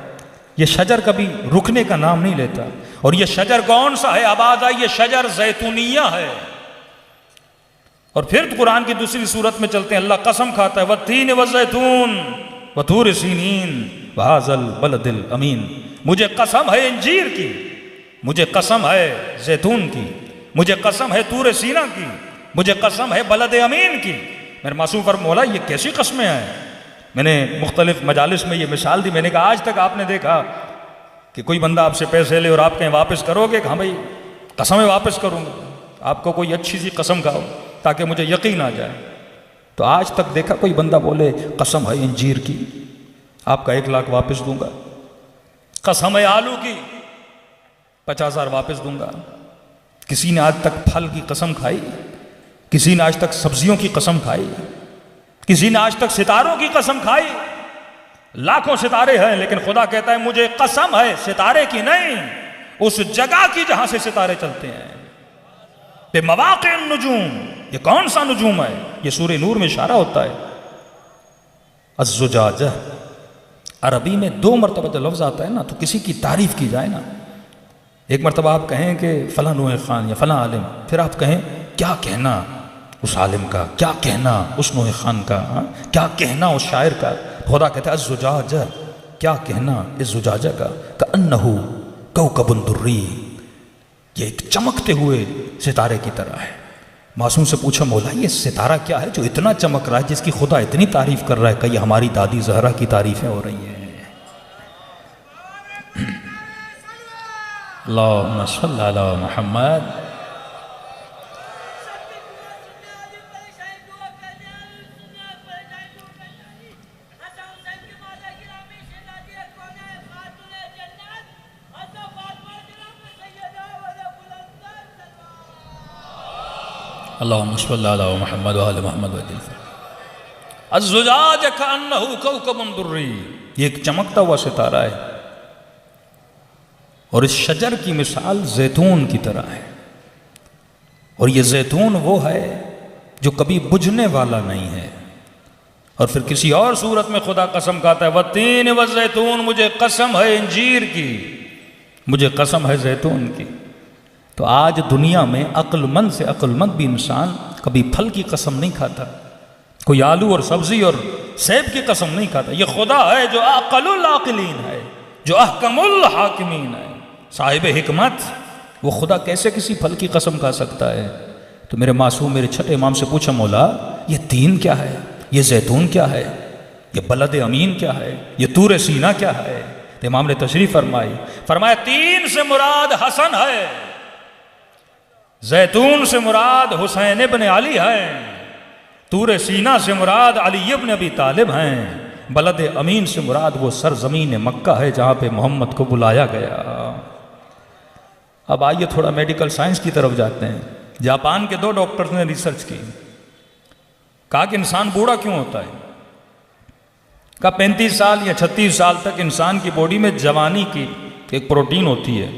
یہ شجر کبھی رکنے کا نام نہیں لیتا۔ اور یہ شجر کون سا ہے؟ آباد آئی، یہ شجر زیتونیہ ہے۔ اور پھر قرآن کی دوسری صورت میں چلتے ہیں، اللہ قسم کھاتا ہے والتین والزیتون وطور سینین وہذا البلد الامین، مجھے قسم ہے انجیر کی، مجھے قسم ہے زیتون کی، مجھے قسم ہے طور سینا کی، مجھے قسم ہے بلد امین کی۔ میرے معصوم پر مولا یہ کیسی قسمیں ہیں؟ میں نے مختلف مجالس میں یہ مثال دی، میں نے کہا آج تک آپ نے دیکھا کہ کوئی بندہ آپ سے پیسے لے اور آپ کہیں واپس کرو گے کہ ہاں بھائی قسمیں واپس کروں گا؟ آپ کو کوئی اچھی سی قسم کھاؤ تاکہ مجھے یقین آ جائے۔ تو آج تک دیکھا کوئی بندہ بولے قسم ہے انجیر کی آپ کا 1 لاکھ واپس دوں گا، قسم ہے آلو کی 50,000 واپس دوں گا؟ کسی نے آج تک پھل کی قسم کھائی؟ کسی نے آج تک سبزیوں کی قسم کھائی؟ کسی نے آج تک ستاروں کی قسم کھائی؟ لاکھوں ستارے ہیں، لیکن خدا کہتا ہے مجھے قسم ہے ستارے کی نہیں، اس جگہ کی جہاں سے ستارے چلتے ہیں، بے مواقع النجوم۔ یہ کون سا نجوم ہے؟ یہ سورہ نور میں اشارہ ہوتا ہے۔ الزجاجہ، عربی میں 2 مرتبہ جو لفظ آتا ہے نا تو کسی کی تعریف کی جائے نا، ایک مرتبہ آپ کہیں کہ فلاں نوح خان یا فلاں عالم، پھر آپ کہیں کیا کہنا اس عالم کا، کیا کہنا اس نوح خان کا، کیا کہنا اس شاعر کا۔ خدا کہتا ہے الزجاجہ، کیا کہنا اس زجاجہ کا، کأنہ کوکب دری، یہ ایک چمکتے ہوئے ستارے کی طرح ہے۔ معصوم سے پوچھا مولا یہ ستارہ کیا ہے جو اتنا چمک رہا ہے، جس کی خدا اتنی تعریف کر رہا ہے؟ کہ یہ ہماری دادی زہرا کی تعریفیں ہو رہی ہیں۔ اللہم صلی علی محمد۔ اللہم صلی علی محمد وآل محمد وجل۔ الزجاج کأنہ کوکب دری، یہ ایک چمکتا ہوا ستارہ ہے، اور اس شجر کی مثال زیتون کی طرح ہے، اور یہ زیتون وہ ہے جو کبھی بجھنے والا نہیں ہے، اور پھر کسی اور صورت میں خدا قسم کھاتا ہے والتین والزیتون، مجھے قسم ہے انجیر کی، مجھے قسم ہے زیتون کی۔ تو آج دنیا میں عقل مند سے عقل مند بھی انسان کبھی پھل کی قسم نہیں کھاتا، کوئی آلو اور سبزی اور سیب کی قسم نہیں کھاتا۔ یہ خدا ہے جو اعقل العاقلین ہے، جو احکم الحاکمین ہے، صاحب حکمت۔ وہ خدا کیسے کسی پھل کی قسم کھا سکتا ہے؟ تو میرے معصوم میرے چھٹے امام سے پوچھا، مولا یہ تین کیا ہے، یہ زیتون کیا ہے، یہ بلد امین کیا ہے، یہ طور سینا کیا ہے؟ تو امام نے تشریف فرمایا تین سے مراد حسن ہے، زیتون سے مراد حسین ابن علی ہے، طور سینا سے مراد علی ابن ابی طالب ہیں، بلد امین سے مراد وہ سرزمین مکہ ہے جہاں پہ محمد کو بلایا گیا۔ اب آئیے تھوڑا میڈیکل سائنس کی طرف جاتے ہیں۔ جاپان کے 2 ڈاکٹرز نے ریسرچ کی، کہا کہ انسان بوڑھا کیوں ہوتا ہے؟ کہا 35 سال یا 36 سال تک انسان کی باڈی میں جوانی کی ایک پروٹین ہوتی ہے،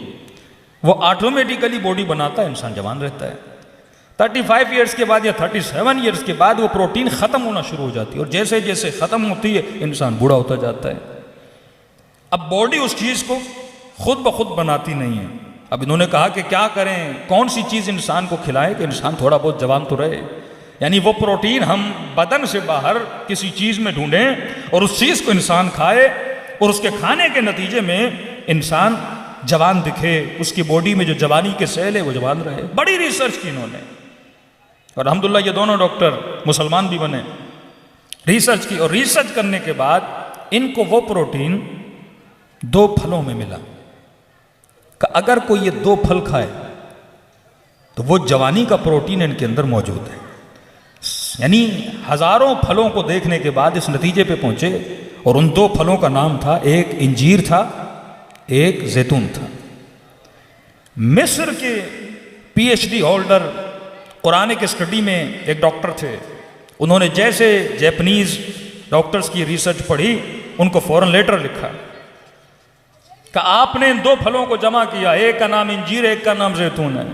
وہ آٹومیٹیکلی باڈی بناتا ہے، انسان جوان رہتا ہے۔ 35 ایئرز کے بعد یا 37 ایئرز کے بعد وہ پروٹین ختم ہونا شروع ہو جاتی ہے، اور جیسے جیسے ختم ہوتی ہے انسان بوڑھا ہوتا جاتا ہے۔ اب باڈی اس چیز کو خود بخود بناتی نہیں ہے۔ اب انہوں نے کہا کہ کیا کریں، کون سی چیز انسان کو کھلائیں کہ انسان تھوڑا بہت جوان تو رہے؟ یعنی وہ پروٹین ہم بدن سے باہر کسی چیز میں ڈھونڈیں اور اس چیز کو انسان کھائے، اور اس کے کھانے کے نتیجے میں انسان جوان دکھے، اس کی باڈی میں جو جوانی کے سیل ہے وہ جوان رہے۔ بڑی ریسرچ کی انہوں نے، اور الحمدللہ یہ دونوں ڈاکٹر مسلمان بھی بنے۔ ریسرچ کی، اور ریسرچ کرنے کے بعد ان کو وہ پروٹین 2 پھلوں میں ملا کہ اگر کوئی یہ 2 پھل کھائے تو وہ جوانی کا پروٹین ان کے اندر موجود ہے۔ یعنی ہزاروں پھلوں کو دیکھنے کے بعد اس نتیجے پہ پہنچے، اور ان 2 پھلوں کا نام تھا، ایک انجیر تھا، ایک زیتون تھا۔ مصر کے پی ایچ ڈی ہولڈر قرآن کے اسٹڈی میں ایک ڈاکٹر تھے، انہوں نے جیسے جیپنیز ڈاکٹرز کی ریسرچ پڑھی، ان کو فوراً لیٹر لکھا کہ آپ نے ان 2 پھلوں کو جمع کیا، ایک کا نام انجیر، ایک کا نام زیتون ہے،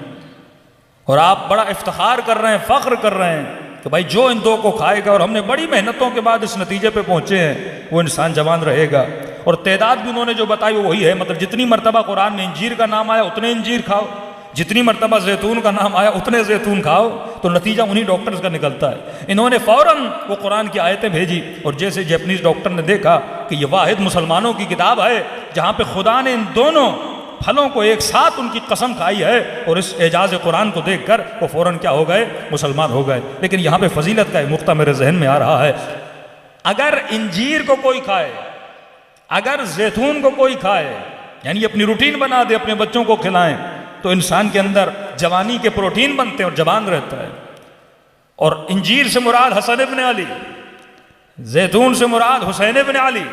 اور آپ بڑا افتخار کر رہے ہیں، فخر کر رہے ہیں کہ بھائی جو ان 2 کو کھائے گا، اور ہم نے بڑی محنتوں کے بعد اس نتیجے پہ پہنچے ہیں، وہ انسان جوان رہے گا۔ اور تعداد بھی انہوں نے جو بتائی وہ وہی ہے، مطلب جتنی مرتبہ قرآن میں انجیر کا نام آیا اتنے انجیر کھاؤ، جتنی مرتبہ زیتون کا نام آیا اتنے زیتون کھاؤ، تو نتیجہ انہی ڈاکٹرز کا نکلتا ہے۔ انہوں نے فوراً وہ قرآن کی آیتیں بھیجی، اور جیسے جیپنیز ڈاکٹر نے دیکھا کہ یہ واحد مسلمانوں کی کتاب ہے جہاں پہ خدا نے ان دونوں پھلوں کو ایک ساتھ ان کی قسم کھائی ہے، اور اس اعجاز قرآن کو دیکھ کر وہ فوراً کیا ہو گئے؟ مسلمان ہو گئے۔ لیکن یہاں پہ فضیلت کا ایک نقطہ میرے ذہن میں آ رہا ہے، اگر انجیر کو کوئی کھائے، اگر زیتون کو کوئی کھائے، یعنی اپنی روٹین بنا دے، اپنے بچوں کو کھلائیں، تو انسان کے اندر جوانی کے پروٹین بنتے ہیں اور جوان رہتا ہے۔ اور انجیر سے مراد حسن ابن علی، زیتون سے مراد حسین ابن علی،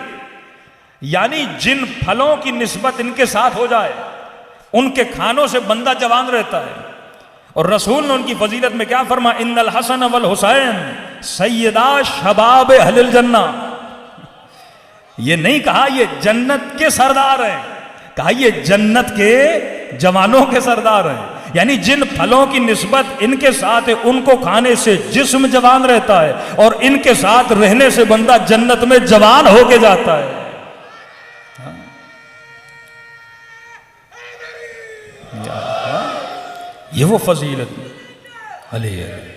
یعنی جن پھلوں کی نسبت ان کے ساتھ ہو جائے ان کے کھانوں سے بندہ جوان رہتا ہے۔ اور رسول نے ان کی فضیلت میں کیا فرمایا؟ ان الحسن والحسین سیدا شباب اہل الجنہ۔ یہ نہیں کہا یہ جنت کے سردار ہیں، کہا یہ جنت کے جوانوں کے سردار ہیں، یعنی جن پھلوں کی نسبت ان کے ساتھ ہے ان کو کھانے سے جسم جوان رہتا ہے، اور ان کے ساتھ رہنے سے بندہ جنت میں جوان ہو کے جاتا ہے۔ یہ وہ فضیلت علی علی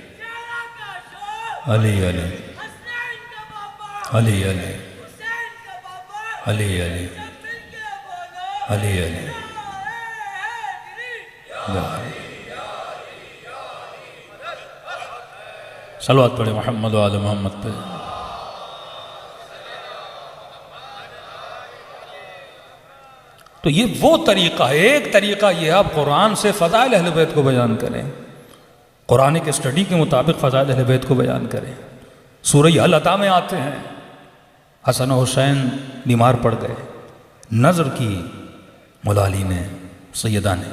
علی علی علی علی علی علی علی علی صلوات پڑھے محمد و آل محمد پہ۔ تو یہ وہ طریقہ ہے، ایک طریقہ یہ آپ قرآن سے فضائل اہل بیت کو بیان کریں، قرآن کے اسٹڈی کے مطابق فضائل اہل بیت کو بیان کریں۔ سورہ العطا میں آتے ہیں حسن و حسین بیمار پڑ گئے، نظر کی مولا علی نے، سیدہ نے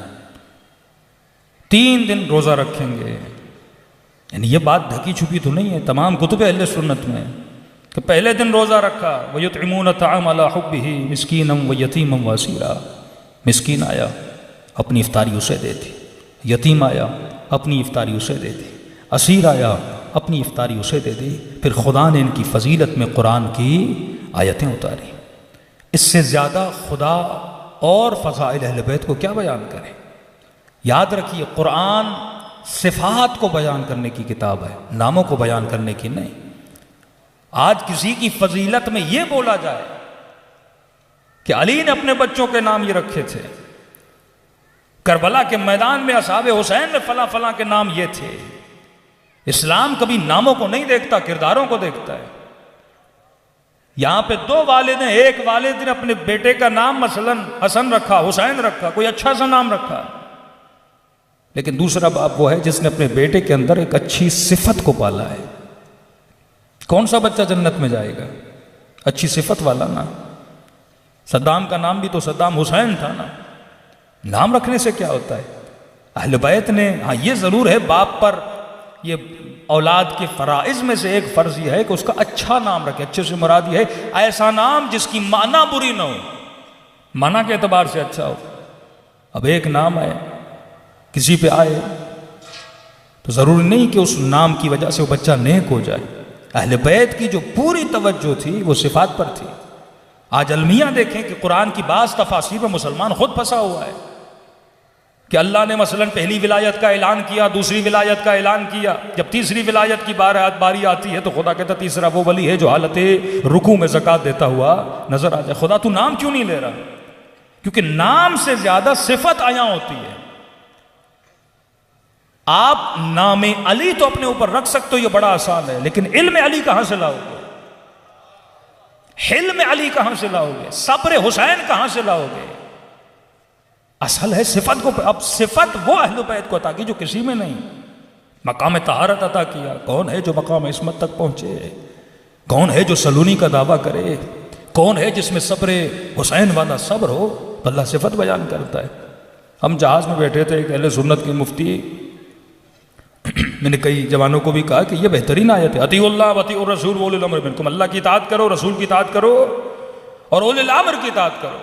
3 دن روزہ رکھیں گے، یعنی یہ بات ڈھکی چھپی تو نہیں ہے، تمام کتب اہل سنت میں کہ پہلے دن روزہ رکھا وَيُطْعِمُونَ الطَّعَامَ عَلَىٰ حُبِّهِ مِسْكِينًا وَيَتِيمًا وَأَسِيرًا۔ مسکین آیا اپنی افطاری اسے دے دی، یتیم آیا اپنی افطاری اسے دے دی، اسیر آیا اپنی افطاری اسے دے دی، پھر پھر خدا نے ان کی فضیلت میں قرآن کی آیتیں اتاری۔ اس سے زیادہ خدا اور فضائل اہل بیت کو کیا بیان کرے؟ یاد رکھیے قرآن صفات کو بیان کرنے کی کتاب ہے، ناموں کو بیان کرنے کی نہیں۔ آج کسی کی فضیلت میں یہ بولا جائے کہ علی نے اپنے بچوں کے نام یہ رکھے تھے، کربلا کے میدان میں اصحاب حسین میں فلاں فلاں کے نام یہ تھے۔ اسلام کبھی ناموں کو نہیں دیکھتا، کرداروں کو دیکھتا ہے۔ یہاں پہ دو والد ہیں، ایک والد نے اپنے بیٹے کا نام مثلا حسن رکھا، حسین رکھا، کوئی اچھا سا نام رکھا، لیکن دوسرا باپ وہ ہے جس نے اپنے بیٹے کے اندر ایک اچھی صفت کو پالا ہے۔ کون سا بچہ جنت میں جائے گا؟ اچھی صفت والا نا۔ صدام کا نام بھی تو صدام حسین تھا نا۔ نام رکھنے سے کیا ہوتا ہے؟ اہل بیت نے، ہاں یہ ضرور ہے، باپ پر یہ اولاد کے فرائض میں سے ایک فرض یہ ہے کہ اس کا اچھا نام رکھے۔ اچھے سے مراد یہ ہے ایسا نام جس کی معنی بری نہ ہو، معنی کے اعتبار سے اچھا ہو۔ اب ایک نام ہے کسی پہ آئے تو ضروری نہیں کہ اس نام کی وجہ سے وہ بچہ نیک ہو جائے۔ اہل بیت کی جو پوری توجہ تھی وہ صفات پر تھی۔ آج المیہ دیکھیں کہ قرآن کی بعض تفاسیر میں مسلمان خود پھنسا ہوا ہے کہ اللہ نے مثلا پہلی ولایت کا اعلان کیا، دوسری ولایت کا اعلان کیا، جب تیسری ولایت کی باری آتی ہے تو خدا کہتا تیسرا وہ ولی ہے جو حالت رکوع میں زکوٰۃ دیتا ہوا نظر آ جائے۔ خدا تو نام کیوں نہیں لے رہا؟ کیونکہ نام سے زیادہ صفت عیاں ہوتی ہے۔ آپ نام علی تو اپنے اوپر رکھ سکتے ہو، یہ بڑا آسان ہے، لیکن علم علی کہاں سے لاؤ گے؟ حلم علی کہاں سے لاؤ گے؟ صبر حسین کہاں سے لاؤ گے؟ اصل ہے صفت کو۔ اب صفت وہ اہل بیت کو عطا کی جو کسی میں نہیں۔ مقام طہارت عطا کیا، کون ہے جو مقام عصمت تک پہنچے؟ کون ہے جو سلونی کا دعویٰ کرے؟ کون ہے جس میں صبر حسین والا صبر ہو؟ تو اللہ صفت بیان کرتا ہے۔ ہم جہاز میں بیٹھے تھے، ایک اہل سنت کے مفتی، میں نے کئی جوانوں کو بھی کہا کہ یہ بہترین آیت ہے، اطیعوا اللہ واطیعوا الرسول واولی الامر منکم، اللہ کی اطاعت کرو، رسول کی اطاعت کرو اور اولی الامر کی اطاعت کرو۔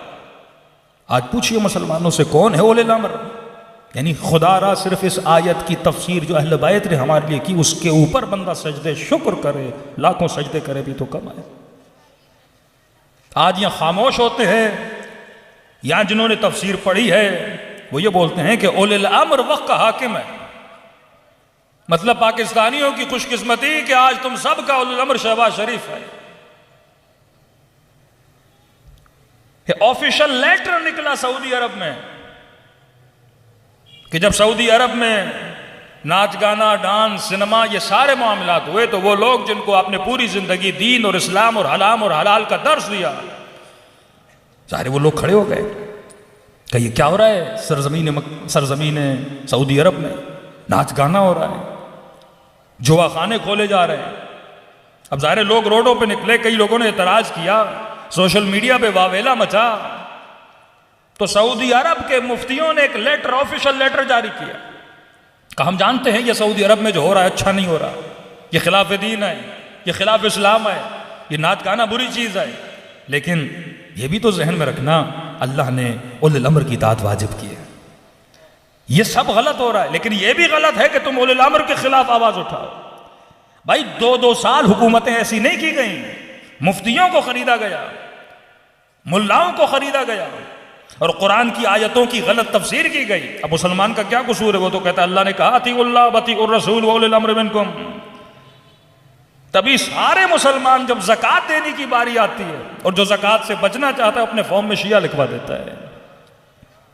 آج پوچھئے مسلمانوں سے کون ہے اولی الامر؟ یعنی خدا را صرف اس آیت کی تفسیر جو اہل بیت نے ہمارے لیے کی، اس کے اوپر بندہ سجدے شکر کرے، لاکھوں سجدے کرے بھی تو کم ہے۔ آج یہاں خاموش ہوتے ہیں، یہاں جنہوں نے تفسیر پڑھی ہے وہ یہ بولتے ہیں کہ اولی الامر وقت کا حاکم ہے۔ مطلب پاکستانیوں کی خوش قسمتی کہ آج تم سب کا اولی الامر شہباز شریف ہے۔ آفیشل لیٹر نکلا سعودی عرب میں کہ جب سعودی عرب میں ناچ گانا ڈانس سنیما یہ سارے معاملات ہوئے تو وہ لوگ جن کو آپ نے پوری زندگی دین اور اسلام اور حرام اور حلال کا درس دیا، سارے وہ لوگ کھڑے ہو گئے کہ یہ کیا ہو رہا ہے سرزمین سعودی عرب میں؟ ناچ گانا ہو رہا ہے، جوا خانے کھولے جا رہے ہیں۔ اب ظاہر لوگ روڈوں پہ نکلے، کئی لوگوں نے اعتراض کیا، سوشل میڈیا پہ واویلا مچا، تو سعودی عرب کے مفتیوں نے ایک لیٹر، آفیشل لیٹر جاری کیا کہ ہم جانتے ہیں یہ سعودی عرب میں جو ہو رہا ہے اچھا نہیں ہو رہا، یہ خلاف دین ہے، یہ خلاف اسلام ہے، یہ ناچ گانا بری چیز ہے، لیکن یہ بھی تو ذہن میں رکھنا اللہ نے اولی الامر کی اطاعت واجب کی ہے۔ یہ سب غلط ہو رہا ہے، لیکن یہ بھی غلط ہے کہ تم اولی الامر کے خلاف آواز اٹھاؤ۔ بھائی 2 سال حکومتیں ایسی نہیں کی گئیں، مفتیوں کو خریدا گیا، ملاؤں کو خریدا گیا اور قرآن کی آیتوں کی غلط تفسیر کی گئی۔ اب مسلمان کا کیا قصور ہے؟ وہ تو کہتا ہے اللہ نے کہا اطیعوا اللہ واطیعوا الرسول واولی الامر منکم۔ تبھی سارے مسلمان جب زکوٰۃ دینے کی باری آتی ہے اور جو زکوٰۃ سے بچنا چاہتا ہے اپنے فارم میں شیعہ لکھوا دیتا ہے،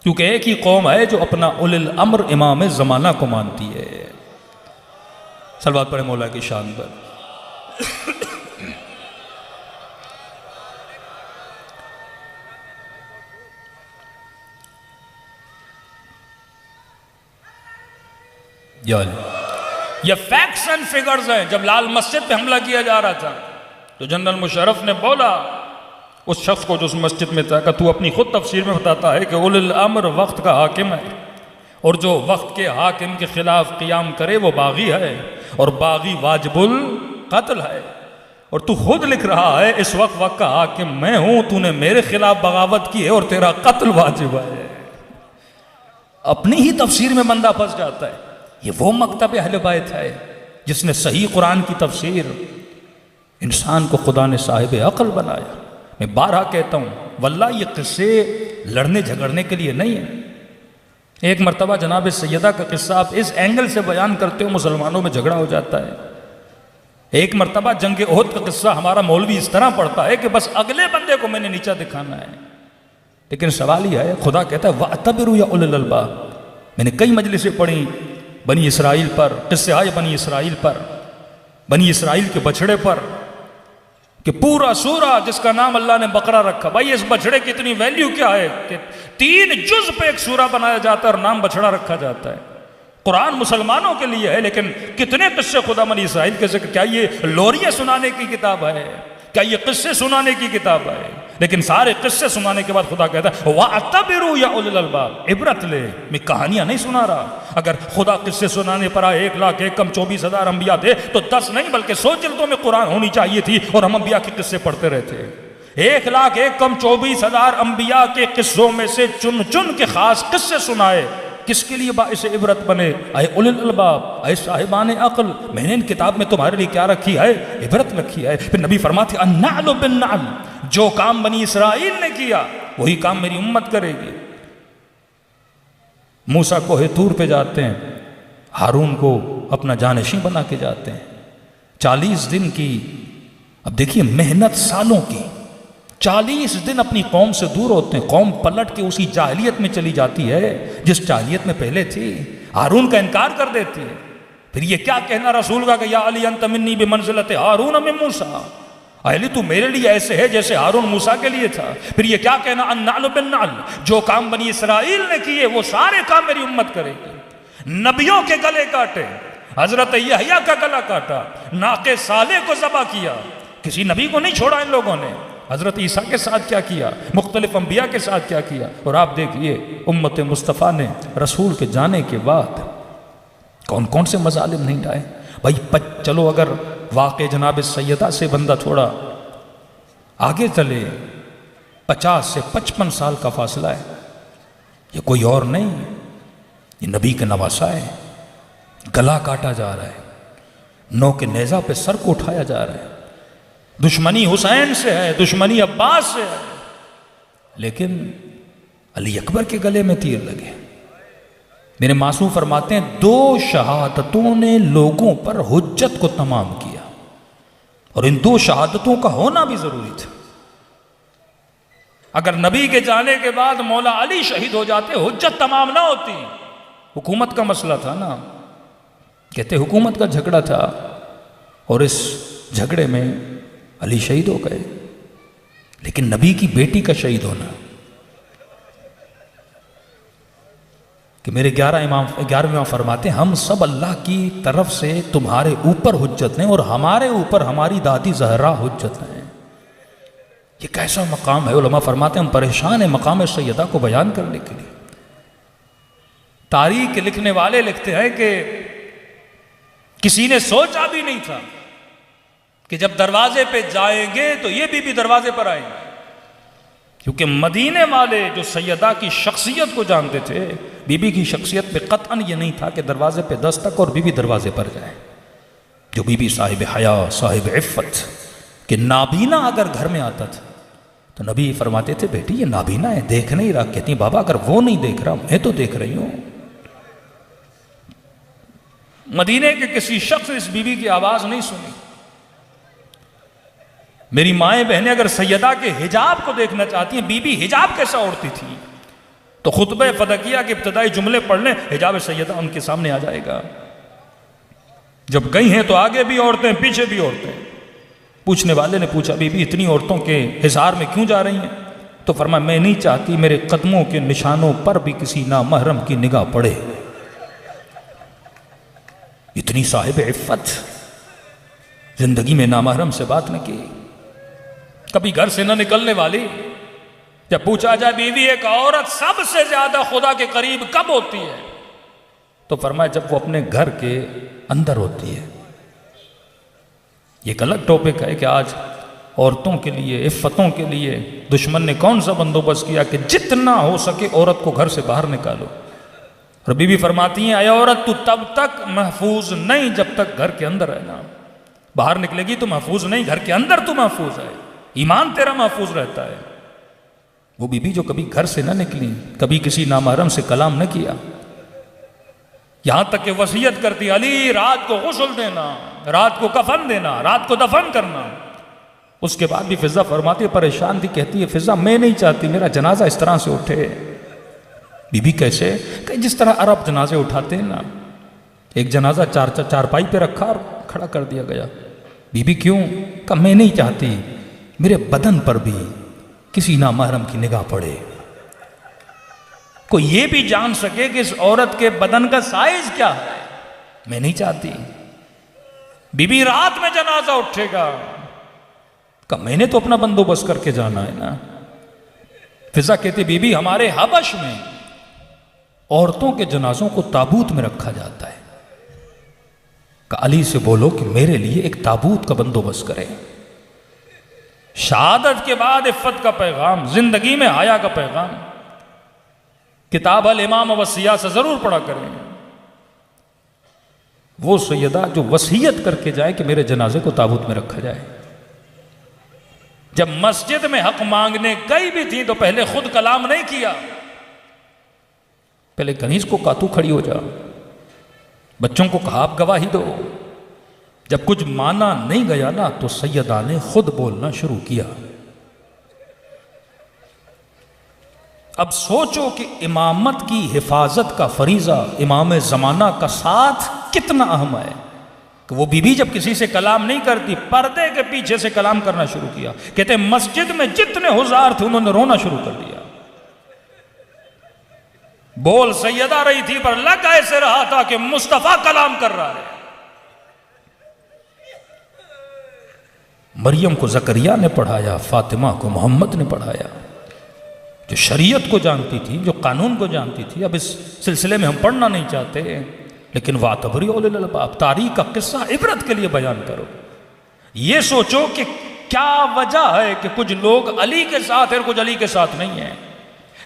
کیونکہ ایک ہی قوم ہے جو اپنا اولی الامر امام زمانہ کو مانتی ہے۔ صلوات پڑھیں مولا کی شان پر۔ یہ فیکٹس اینڈ فگرز ہیں۔ جب لال مسجد پہ حملہ کیا جا رہا تھا تو جنرل مشرف نے بولا اس شخص کو جو اس مسجد میں تھا کہ تو اپنی خود تفسیر میں بتاتا ہے کہ اولی الامر وقت کا حاکم ہے، اور جو وقت کے حاکم کے خلاف قیام کرے وہ باغی ہے، اور باغی واجب القتل ہے، اور تو خود لکھ رہا ہے اس وقت کا حاکم میں ہوں، تو نے میرے خلاف بغاوت کی ہے اور تیرا قتل واجب ہے۔ اپنی ہی تفسیر میں بندہ پھنس جاتا ہے۔ یہ وہ مکتب اہل بیت ہے جس نے صحیح قرآن کی تفسیر انسان کو خدا نے صاحب عقل بنایا. میں بارہا کہتا ہوں واللہ یہ قصے لڑنے جھگڑنے کے لیے نہیں ہیں. ایک مرتبہ جناب سیدہ کا قصہ آپ اس اینگل سے بیان کرتے ہو مسلمانوں میں جھگڑا ہو جاتا ہے. ایک مرتبہ جنگ احد کا قصہ ہمارا مولوی اس طرح پڑھتا ہے کہ بس اگلے بندے کو میں نے نیچا دکھانا ہے. لیکن سوال یہ ہے خدا کہتا ہے وَأَتَبِرُوا يَا أُولِي الْأَلْبَابِ. میں نے کئی مجلسیں پڑھی بنی اسرائیل پر، قصے آئے بنی اسرائیل پر، بنی اسرائیل کے بچڑے پر، کہ پورا سورہ جس کا نام اللہ نے بقرہ رکھا. بھائی اس بچڑے کی اتنی ویلیو کیا ہے کہ 3 جز پہ ایک سورہ بنایا جاتا ہے اور نام بچڑا رکھا جاتا ہے. قرآن مسلمانوں کے لیے ہے لیکن کتنے قصے خدا بنی اسرائیل کے ذکر. کیا یہ لوریاں سنانے کی کتاب ہے؟ کیا یہ قصے سنانے کی کتاب ہے؟ لیکن سارے قصے سنانے کے بعد خدا کہتا ہے وَأَتَبِرُوا يَا أُولِي الْأَلْبَابِ. عبرت لے، میں کہانیاں نہیں سنا رہا. اگر خدا قصے سنانے پر آئے 1,00,000 کم 24,000 انبیاء تھے تو 10 نہیں بلکہ 100 جلدوں میں قرآن ہونی چاہیے تھی اور ہم انبیاء کے قصے پڑھتے رہتے. 1,00,000 کم 24,000 انبیاء کے قصوں میں سے چن چن کے خاص قصے سنائے. کس کے لیے باعث عبرت بنے؟ اے اولی الالباب، اے صاحبان عقل، میں نے ان کتاب میں تمہارے لیے کیا رکھی ہے؟ عبرت رکھی ہے. پھر نبی فرماتے ہیں النعل بالنعل، جو کام بنی اسرائیل نے کیا وہی کام میری امت کرے گی. موسیٰ کوہ طور پہ جاتے ہیں، ہارون کو اپنا جانشین بنا کے جاتے ہیں. 40 دن کی، اب دیکھیے محنت سالوں کی، 40 دن اپنی قوم سے دور ہوتے ہیں. قوم پلٹ کے اسی جاہلیت میں چلی جاتی ہے جس جاہلیت میں پہلے تھی. ہارون کا انکار کر دیتی ہے. پھر یہ کیا کہنا رسول کا کہ یا علی انت منی بمنزلت ہارون من موسیٰ، علی تو میرے لیے ایسے ہے جیسے ہارون موسیٰ کے لیے تھا. پھر یہ کیا کہنا النعل بالنعل، جو کام بنی اسرائیل نے کیے وہ سارے کام میری امت کرے گی. نبیوں کے گلے کاٹے، حضرت یحییٰ کا گلا کاٹا، ناقہ صالح کو ذبح کیا، کسی نبی کو نہیں چھوڑا ان لوگوں نے. حضرت عیسیٰ کے ساتھ کیا کیا، مختلف انبیاء کے ساتھ کیا کیا. اور آپ دیکھئے امت مصطفیٰ نے رسول کے جانے کے بعد کون کون سے مظالم نہیں ڈائے. بھائی چلو اگر واقع جناب سیدہ سے بندہ تھوڑا آگے چلے، 50 سے 55 سال کا فاصلہ ہے. یہ کوئی اور نہیں، یہ نبی کا نواسا ہے. گلا کاٹا جا رہا ہے، نو کے نیزہ پہ سر کو اٹھایا جا رہا ہے. دشمنی حسین سے ہے، دشمنی عباس سے ہے، لیکن علی اکبر کے گلے میں تیر لگے. میرے معصوم فرماتے ہیں 2 شہادتوں نے لوگوں پر حجت کو تمام کیا، اور ان 2 شہادتوں کا ہونا بھی ضروری تھا. اگر نبی کے جانے کے بعد مولا علی شہید ہو جاتے حجت تمام نہ ہوتی. حکومت کا مسئلہ تھا نا، کہتے حکومت کا جھگڑا تھا اور اس جھگڑے میں علی شہید ہو گئے. لیکن نبی کی بیٹی کا شہید ہونا، کہ میرے 11ویں امام فرماتے ہیں ہم سب اللہ کی طرف سے تمہارے اوپر حجت ہیں اور ہمارے اوپر ہماری دادی زہرا حجت ہیں. یہ کیسا مقام ہے؟ علماء فرماتے ہیں ہم پریشان ہیں مقام سیدہ کو بیان کرنے کے لیے. تاریخ کے لکھنے والے لکھتے ہیں کہ کسی نے سوچا بھی نہیں تھا کہ جب دروازے پہ جائیں گے تو یہ بھی دروازے پر آئیں گے. کیونکہ مدینے والے جو سیدہ کی شخصیت کو جانتے تھے، بی بی کی شخصیت پہ قطعاً یہ نہیں تھا کہ دروازے پہ دستک اور بی بی دروازے پر جائے. جو بی بی صاحب حیا، صاحب عفت، کہ نابینا اگر گھر میں آتا تھا تو نبی فرماتے تھے بیٹی یہ نابینا ہے، دیکھ نہیں رہا. کہتی بابا اگر وہ نہیں دیکھ رہا میں تو دیکھ رہی ہوں. مدینے کے کسی شخص نے اس بی بی کی آواز نہیں سنی. میری مائیں بہنیں اگر سیدہ کے حجاب کو دیکھنا چاہتی ہیں، بی بی حجاب کیسا اوڑھتی تھی، تو خطبہ فدقیہ کے ابتدائی جملے پڑھ لیں، حجاب سیدہ ان کے سامنے آ جائے گا. جب گئی ہیں تو آگے بھی عورتیں پیچھے بھی عورتیں. پوچھنے والے نے پوچھا بی بی اتنی عورتوں کے حصار میں کیوں جا رہی ہیں؟ تو فرمایا میں نہیں چاہتی میرے قدموں کے نشانوں پر بھی کسی نامحرم کی نگاہ پڑے. اتنی صاحب عفت، زندگی میں نامحرم سے بات نہ کی، کبھی گھر سے نہ نکلنے والی. جب پوچھا جائے بیوی ایک عورت سب سے زیادہ خدا کے قریب کب ہوتی ہے، تو فرمایا جب وہ اپنے گھر کے اندر ہوتی ہے. یہ ایک الگ ٹاپک ہے کہ آج عورتوں کے لیے، عفتوں کے لیے دشمن نے کون سا بندوبست کیا کہ جتنا ہو سکے عورت کو گھر سے باہر نکالو. اور بی بی فرماتی ہیں اے عورت تو تب تک محفوظ نہیں جب تک گھر کے اندر ہے نا. باہر نکلے گی تو محفوظ نہیں، گھر کے اندر تو محفوظ ہے، ایمان تیرا محفوظ رہتا ہے۔ وہ بی بی جو کبھی گھر سے نہ نکلی، کبھی کسی نامحرم سے کلام نہ کیا، یہاں تک کہ وصیت کرتی علی رات کو غسل دینا، رات کو کفن دینا، رات کو دفن کرنا۔ اس کے بعد بھی فضا فرماتی ہے، پریشان تھی، کہتی ہے فضا میں نہیں چاہتی میرا جنازہ اس طرح سے اٹھے۔ بی بی کیسے؟ کہ جس طرح عرب جنازے اٹھاتے ہیں نا، ایک جنازہ چارپائی پہ رکھا اور کھڑا کر دیا گیا۔ بی بی کیوں؟ کہ میں نہیں چاہتی میرے بدن پر بھی کسی نامحرم کی نگاہ پڑے، کوئی یہ بھی جان سکے کہ اس عورت کے بدن کا سائز کیا ہے، میں نہیں چاہتی۔ بی بی رات میں جنازہ اٹھے گا، کہ میں نے تو اپنا بندوبست کر کے جانا ہے نا۔ فضا کہتی بی بی ہمارے حبش میں عورتوں کے جنازوں کو تابوت میں رکھا جاتا ہے، کہ علی سے بولو کہ میرے لیے ایک تابوت کا بندوبست کرے۔ شہادت کے بعد عفت کا پیغام، زندگی میں حیا کا پیغام، کتاب الامام والسیاہ سے ضرور پڑھا کریں۔ وہ سیدہ جو وصیت کر کے جائے کہ میرے جنازے کو تابوت میں رکھا جائے۔ جب مسجد میں حق مانگنے گئی بھی تھی تو پہلے خود کلام نہیں کیا، پہلے کنیز کو کہا تو کھڑی ہو جا، بچوں کو کہا آپ گواہی دو۔ جب کچھ مانا نہیں گیا نا تو سیدہ نے خود بولنا شروع کیا۔ اب سوچو کہ امامت کی حفاظت کا فریضہ امام زمانہ کا ساتھ کتنا اہم ہے، کہ وہ بی بی جب کسی سے کلام نہیں کرتی پردے کے پیچھے سے کلام کرنا شروع کیا۔ کہتے ہیں مسجد میں جتنے حضار تھے انہوں نے رونا شروع کر دیا۔ بول سیدہ رہی تھی پر لگ ایسے رہا تھا کہ مصطفیٰ کلام کر رہا ہے۔ مریم کو زکریا نے پڑھایا، فاطمہ کو محمد نے پڑھایا، جو شریعت کو جانتی تھی، جو قانون کو جانتی تھی۔ اب اس سلسلے میں ہم پڑھنا نہیں چاہتے، لیکن وَاعْتَبِرُوا أُولِي الْأَلْبَابِ، تاریخ کا قصہ عبرت کے لیے بیان کرو۔ یہ سوچو کہ کیا وجہ ہے کہ کچھ لوگ علی کے ساتھ ہیں اور کچھ علی کے ساتھ نہیں ہیں؟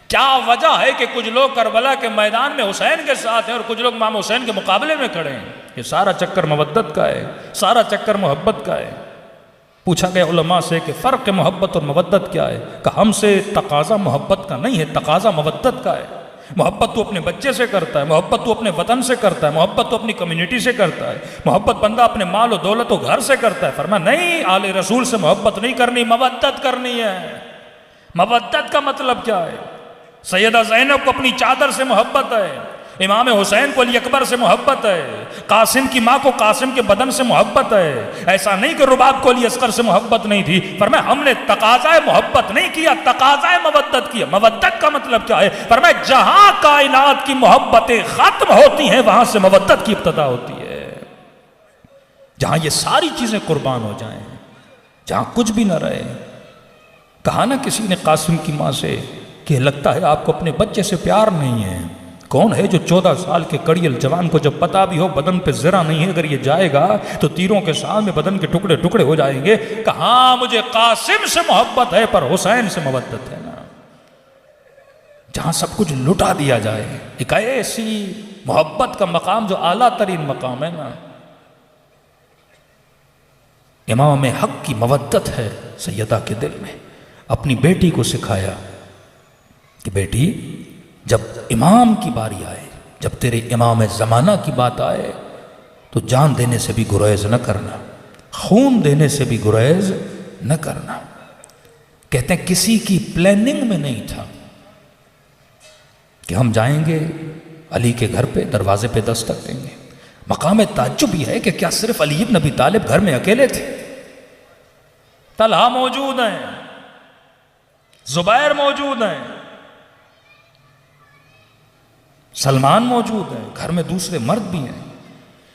کیا وجہ ہے کہ کچھ لوگ کربلا کے میدان میں حسین کے ساتھ ہیں اور کچھ لوگ امام حسین کے مقابلے میں کھڑے ہیں؟ یہ سارا چکر مودت کا ہے، سارا چکر محبت کا ہے۔ پوچھا گیا علماء سے کہ فرق محبت اور مودت کیا ہے؟ کہ ہم سے تقاضا محبت کا نہیں ہے، تقاضا مودت کا ہے۔ محبت تو اپنے بچے سے کرتا ہے، محبت تو اپنے وطن سے کرتا ہے، محبت تو اپنی کمیونٹی سے کرتا ہے، محبت بندہ اپنے مال و دولت و گھر سے کرتا ہے۔ فرمایا نہیں، آل رسول سے محبت نہیں کرنی، مودت کرنی ہے۔ مودت کا مطلب کیا ہے؟ سیدہ زینب کو اپنی چادر سے محبت ہے، امام حسین کو علی اکبر سے محبت ہے، قاسم کی ماں کو قاسم کے بدن سے محبت ہے۔ ایسا نہیں کہ رباب کو علی اصغر سے محبت نہیں تھی۔ فرمایا ہم نے تقاضائے محبت نہیں کیا، تقاضائے مودت کیا۔ مودت کا مطلب کیا ہے؟ فرمایا جہاں کائنات کی محبتیں ختم ہوتی ہیں وہاں سے مودت کی ابتدا ہوتی ہے۔ جہاں یہ ساری چیزیں قربان ہو جائیں، جہاں کچھ بھی نہ رہے۔ کہا نا کسی نے قاسم کی ماں سے کہ لگتا ہے آپ کو اپنے بچے سے پیار نہیں ہے۔ کون ہے جو 14 سال کے کڑیل جوان کو جب پتا بھی ہو بدن پہ زرہ نہیں ہے، اگر یہ جائے گا تو تیروں کے ساتھ میں بدن کے ٹکڑے ٹکڑے ہو جائیں گے؟ کہ ہاں مجھے قاسم سے محبت ہے پر حسین سے مودت ہے نا۔ جہاں سب کچھ لٹا دیا جائے، ایک ایسی محبت کا مقام جو اعلیٰ ترین مقام ہے نا۔ امام حق کی مودت ہے سیدہ کے دل میں۔ اپنی بیٹی کو سکھایا کہ بیٹی جب امام کی باری آئے، جب تیرے امام زمانہ کی بات آئے تو جان دینے سے بھی گریز نہ کرنا، خون دینے سے بھی گریز نہ کرنا۔ کہتے ہیں کسی کی پلاننگ میں نہیں تھا کہ ہم جائیں گے علی کے گھر پہ، دروازے پہ دستک دیں گے۔ مقام تعجب یہ ہے کہ کیا صرف علی ابن ابی طالب گھر میں اکیلے تھے؟ طلحہ موجود ہیں، زبیر موجود ہیں، سلمان موجود ہیں، گھر میں دوسرے مرد بھی ہیں،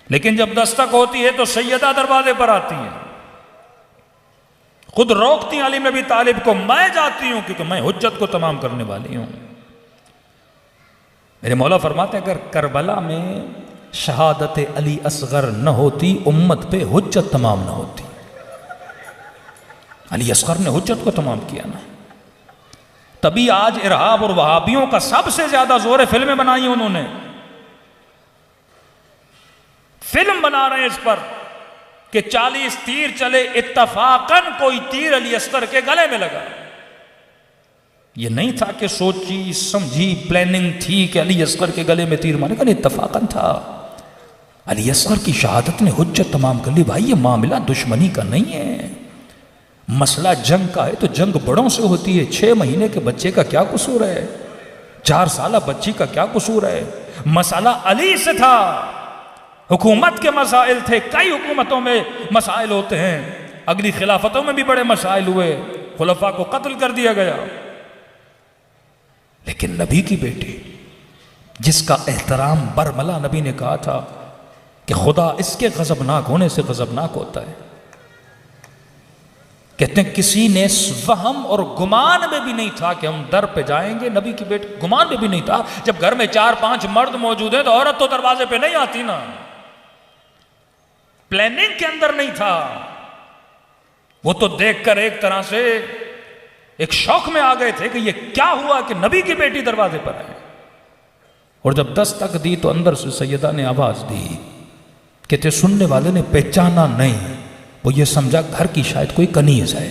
لیکن جب دستک ہوتی ہے تو سیدہ دروازے پر آتی ہیں، خود روکتی ہیں علی بن ابی طالب کو، میں جاتی ہوں کیونکہ میں حجت کو تمام کرنے والی ہوں۔ میرے مولا فرماتے ہیں اگر کربلا میں شہادت علی اصغر نہ ہوتی امت پہ حجت تمام نہ ہوتی۔ علی اصغر نے حجت کو تمام کیا نا، تبھی آج ارہاب اور وہابیوں کا سب سے زیادہ زور ہے۔ فلمیں بنائی ہیں انہوں نے، فلم بنا رہے ہیں اس پر کہ 40 تیر چلے، اتفاقاً کوئی تیر علی اصغر کے گلے میں لگا۔ یہ نہیں تھا کہ سوچی سمجھی پلاننگ تھی کہ علی اصغر کے گلے میں تیر مارے گا، اتفاقاً تھا۔ علی اصغر کی شہادت نے حجت تمام کر لی، بھائی یہ معاملہ دشمنی کا نہیں ہے، مسئلہ جنگ کا ہے تو جنگ بڑوں سے ہوتی ہے۔ 6 مہینے کے بچے کا کیا قصور ہے؟ 4 سالہ بچی کا کیا قصور ہے؟ مسئلہ علی سے تھا، حکومت کے مسائل تھے، کئی حکومتوں میں مسائل ہوتے ہیں، اگلی خلافتوں میں بھی بڑے مسائل ہوئے، خلفاء کو قتل کر دیا گیا، لیکن نبی کی بیٹی جس کا احترام برملا نبی نے کہا تھا کہ خدا اس کے غضبناک ہونے سے غضبناک ہوتا ہے۔ کہتے ہیں کسی نے وہم اور گمان میں بھی نہیں تھا کہ ہم در پہ جائیں گے، نبی کی بیٹی گمان میں بھی نہیں تھا۔ جب گھر میں 4-5 مرد موجود ہیں تو عورت تو دروازے پہ نہیں آتی نا، پلاننگ کے اندر نہیں تھا، وہ تو دیکھ کر ایک طرح سے ایک شوق میں آ گئے تھے کہ یہ کیا ہوا کہ نبی کی بیٹی دروازے پر آئے۔ اور جب دستک دی تو اندر سے سیدہ نے آواز دی، کہتے سننے والے نے پہچانا نہیں، وہ یہ سمجھا گھر کی شاید کوئی کنیز ہے،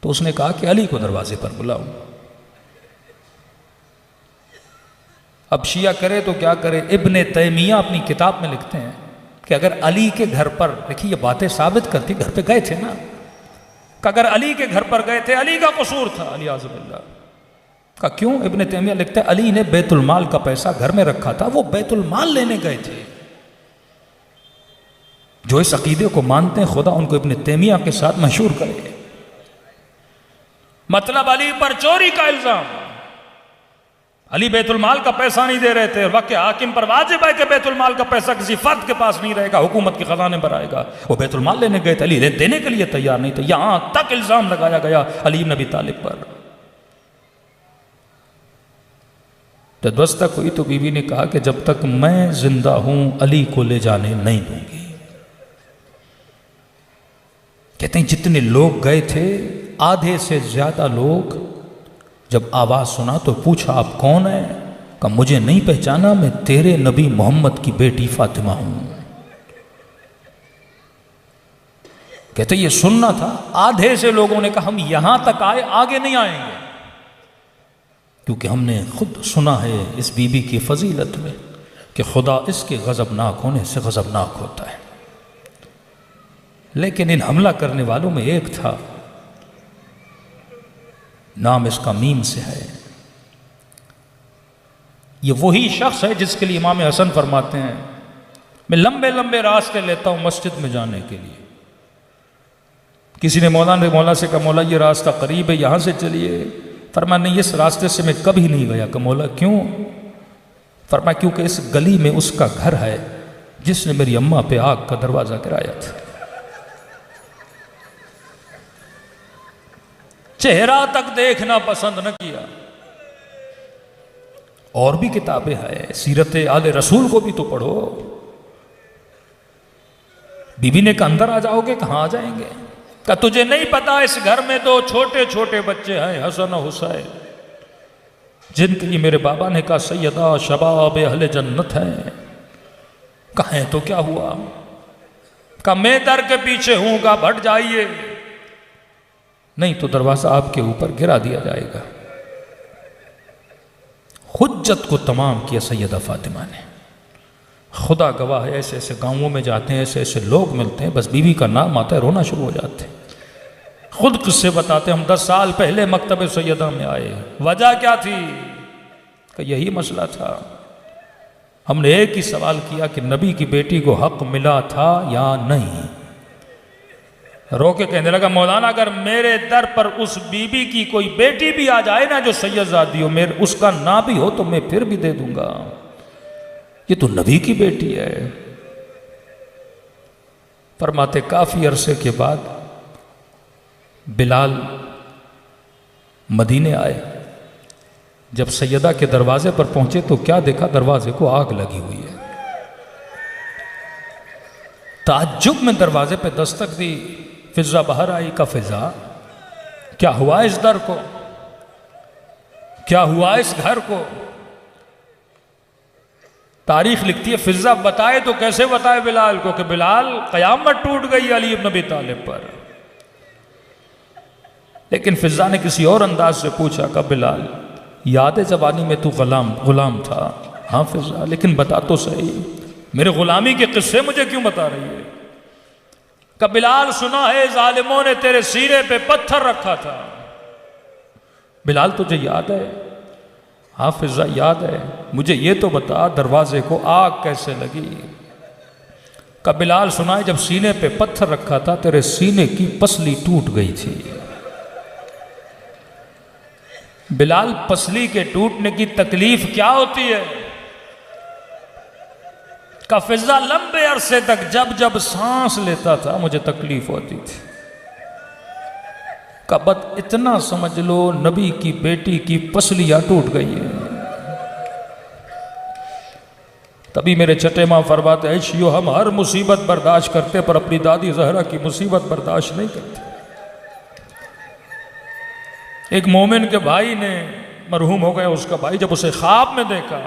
تو اس نے کہا کہ علی کو دروازے پر بلاؤ۔ اب شیعہ کرے تو کیا کرے، ابن تیمیہ اپنی کتاب میں لکھتے ہیں کہ اگر علی کے گھر پر، دیکھیے یہ باتیں ثابت کرتی، گھر پہ گئے تھے نا، کہ اگر علی کے گھر پر گئے تھے علی کا قصور تھا، علی اعوذ باللہ کا کیوں؟ ابن تیمیہ لکھتے ہیں علی نے بیت المال کا پیسہ گھر میں رکھا تھا، وہ بیت المال لینے گئے تھے۔ جو اس عقیدے کو مانتے ہیں خدا ان کو ابن تیمیہ کے ساتھ مشہور کرے۔ مطلب علی پر چوری کا الزام، علی بیت المال کا پیسہ نہیں دے رہے تھے، وقت حاکم پر واجب ہے کہ بیت المال کا پیسہ کسی فرد کے پاس نہیں رہے گا، حکومت کے خزانے پر آئے گا، وہ بیت المال لینے گئے تھے، علی دینے کے لیے تیار نہیں تھے، یہاں تک الزام لگایا گیا علی بن ابی طالب پر۔ جب دستک ہوئی تو بیوی نے کہا کہ جب تک میں زندہ ہوں علی کو لے جانے نہیں دوں گی۔ کہتے ہیں جتنے لوگ گئے تھے آدھے سے زیادہ لوگ جب آواز سنا تو پوچھا آپ کون ہیں؟ کہا مجھے نہیں پہچانا، میں تیرے نبی محمد کی بیٹی فاطمہ ہوں۔ کہتے یہ سننا تھا، آدھے سے لوگوں نے کہا ہم یہاں تک آئے، آگے نہیں آئیں گے، کیونکہ ہم نے خود سنا ہے اس بی بی کی فضیلت میں کہ خدا اس کے غضبناک ہونے سے غضبناک ہوتا ہے۔ لیکن ان حملہ کرنے والوں میں ایک تھا، نام اس کا میم سے ہے، یہ وہی شخص ہے جس کے لیے امام حسن فرماتے ہیں میں لمبے لمبے راستے لیتا ہوں مسجد میں جانے کے لیے۔ کسی نے مولا سے کہا مولا یہ راستہ قریب ہے یہاں سے چلیے، فرمایا نہیں اس راستے سے میں کبھی نہیں گیا۔ کہ مولا کیوں؟ فرمایا کیونکہ اس گلی میں اس کا گھر ہے جس نے میری اماں پہ آگ کا دروازہ گرایا تھا۔ چہرہ تک دیکھنا پسند نہ کیا۔ اور بھی کتابیں ہیں، سیرت آل رسول کو بھی تو پڑھو۔ بی بی نے کہا اندر آ جاؤ گے؟ کہاں آ جائیں گے؟ کہ تجھے نہیں پتا اس گھر میں 2 چھوٹے چھوٹے بچے ہیں حسن و حسین، جن کے لیے میرے بابا نے کہا سیدہ شباب اہل جنت ہیں۔ کہیں تو کیا ہوا؟ کہ میں در کے پیچھے ہوں گا، بھٹ جائیے، نہیں تو دروازہ آپ کے اوپر گرا دیا جائے گا۔ حجت کو تمام کیا سیدہ فاطمہ نے۔ خدا گواہ ہے ایسے ایسے گاؤں میں جاتے ہیں، ایسے ایسے لوگ ملتے ہیں، بس بیوی کا نام آتا ہے رونا شروع ہو جاتے ہیں۔ خود قصے بتاتے ہم 10 سال پہلے مکتب سیدہ میں آئے، وجہ کیا تھی؟ کہ یہی مسئلہ تھا، ہم نے ایک ہی سوال کیا کہ نبی کی بیٹی کو حق ملا تھا یا نہیں؟ رو کے کہنے لگا مولانا اگر میرے در پر اس بی بی کی کوئی بیٹی بھی آ جائے نا جو سید زادی ہو، اس کا نہ بھی ہو تو میں پھر بھی دے دوں گا، یہ تو نبی کی بیٹی ہے۔ فرماتے کافی عرصے کے بعد بلال مدینے آئے، جب سیدہ کے دروازے پر پہنچے تو کیا دیکھا؟ دروازے کو آگ لگی ہوئی ہے۔ تعجب میں دروازے پہ دستک دی، فضا باہر آئی۔ کا فضا کیا ہوا اس در کو؟ کیا ہوا اس گھر کو؟ تاریخ لکھتی ہے فضا بتائے تو کیسے بتائے بلال کو کہ بلال قیامت ٹوٹ گئی علی ابن ابی طالب پر. لیکن فضا نے کسی اور انداز سے پوچھا کہ بلال یاد ہے جوانی میں تو غلام تھا؟ ہاں فضا، لیکن بتا تو صحیح میرے غلامی کے قصے مجھے کیوں بتا رہی ہے؟ کہ بلال سنا ہے ظالموں نے تیرے سینے پہ پتھر رکھا تھا. بلال تجھے یاد ہے؟ ہاں فضا یاد ہے. مجھے یہ تو بتا دروازے کو آگ کیسے لگی؟ کہ بلال سنا ہے جب سینے پہ پتھر رکھا تھا تیرے سینے کی پسلی ٹوٹ گئی تھی. بلال پسلی کے ٹوٹنے کی تکلیف کیا ہوتی ہے؟ کہ فضا لمبے عرصے تک جب سانس لیتا تھا مجھے تکلیف ہوتی تھی. کہ بس اتنا سمجھ لو نبی کی بیٹی کی پسلیاں ٹوٹ گئی ہیں. تبھی میرے چھٹے ماں فرماتے ہیں عیشیو ہم ہر مصیبت برداشت کرتے پر اپنی دادی زہرا کی مصیبت برداشت نہیں کرتے. ایک مومن کے بھائی نے مرحوم ہو گیا اس کا بھائی، جب اسے خواب میں دیکھا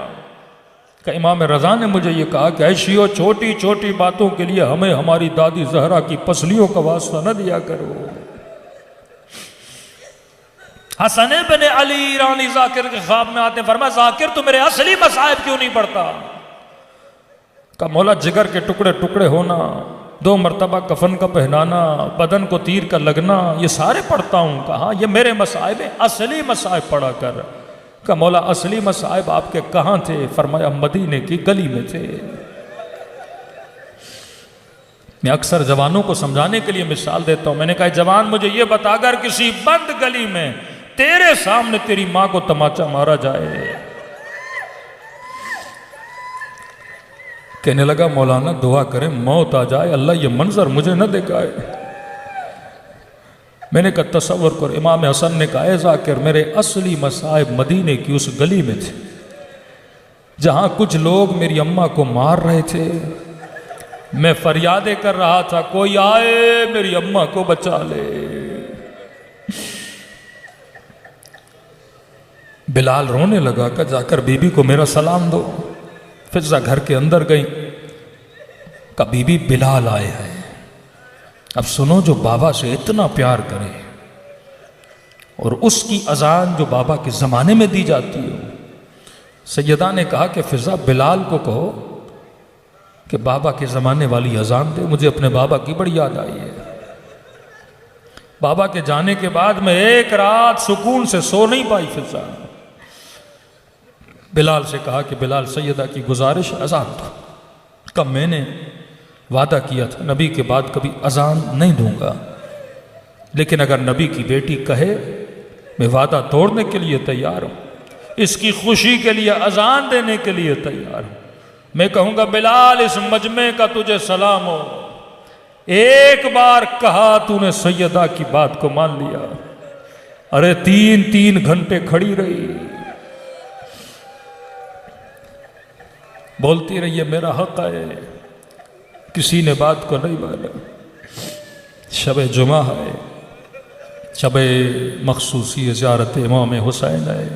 کہ امام رضا نے مجھے یہ کہا کہ عیشیو چھوٹی چھوٹی باتوں کے لیے ہمیں ہماری دادی زہرا کی پسلیوں کا واسطہ نہ دیا کرو. حسن بن علی رانی ذاکر کے خواب میں آتے ہیں، فرمایا ذاکر تو میرے اصلی مصائب کیوں نہیں پڑھتا؟ کہ مولا جگر کے ٹکڑے ٹکڑے ہونا، 2 مرتبہ کفن کا پہنانا، بدن کو تیر کا لگنا، یہ سارے پڑھتا ہوں. کہا یہ میرے مصائب ہیں، اصلی مصائب پڑھا کر. کہ مولا اصلی مصائب آپ کے کہاں تھے؟ فرمایا مدینے کی گلی میں تھے. میں اکثر جوانوں کو سمجھانے کے لیے مثال دیتا ہوں. میں نے کہا جوان مجھے یہ بتا اگر کسی بند گلی میں تیرے سامنے تیری ماں کو تماچا مارا جائے. کہنے لگا مولانا دعا کریں موت آ جائے، اللہ یہ منظر مجھے نہ دکھائے. میں نے کہا تصور کر. امام حسن نے کہا اے ذاکر میرے اصلی مصائب مدینے کی اس گلی میں تھے جہاں کچھ لوگ میری اماں کو مار رہے تھے. میں فریادیں کر رہا تھا کوئی آئے میری اماں کو بچا لے. بلال رونے لگا کہ جا کر بی بی کو میرا سلام دو. فضا گھر کے اندر گئی کہ بی بی بلال آئے ہیں. اب سنو جو بابا سے اتنا پیار کرے اور اس کی اذان جو بابا کے زمانے میں دی جاتی ہے. سیدہ نے کہا کہ فضا بلال کو کہو کہ بابا کے زمانے والی اذان دے، مجھے اپنے بابا کی بڑی یاد آئی ہے. بابا کے جانے کے بعد میں ایک رات سکون سے سو نہیں پائی. فضا بلال سے کہا کہ بلال سیدہ کی گزارش اذان دو. کب میں نے وعدہ کیا تھا نبی کے بعد کبھی اذان نہیں دوں گا، لیکن اگر نبی کی بیٹی کہے میں وعدہ توڑنے کے لیے تیار ہوں، اس کی خوشی کے لیے اذان دینے کے لیے تیار ہوں. میں کہوں گا بلال اس مجمع کا تجھے سلام ہو، ایک بار کہا تو نے سیدہ کی بات کو مان لیا. ارے 3 گھنٹے کھڑی رہی، بولتی رہی ہے میرا حق ہے، کسی نے بات کو نہیں مانا. شب جمعہ ہے، شب مخصوصی زیارت امام حسین ہے،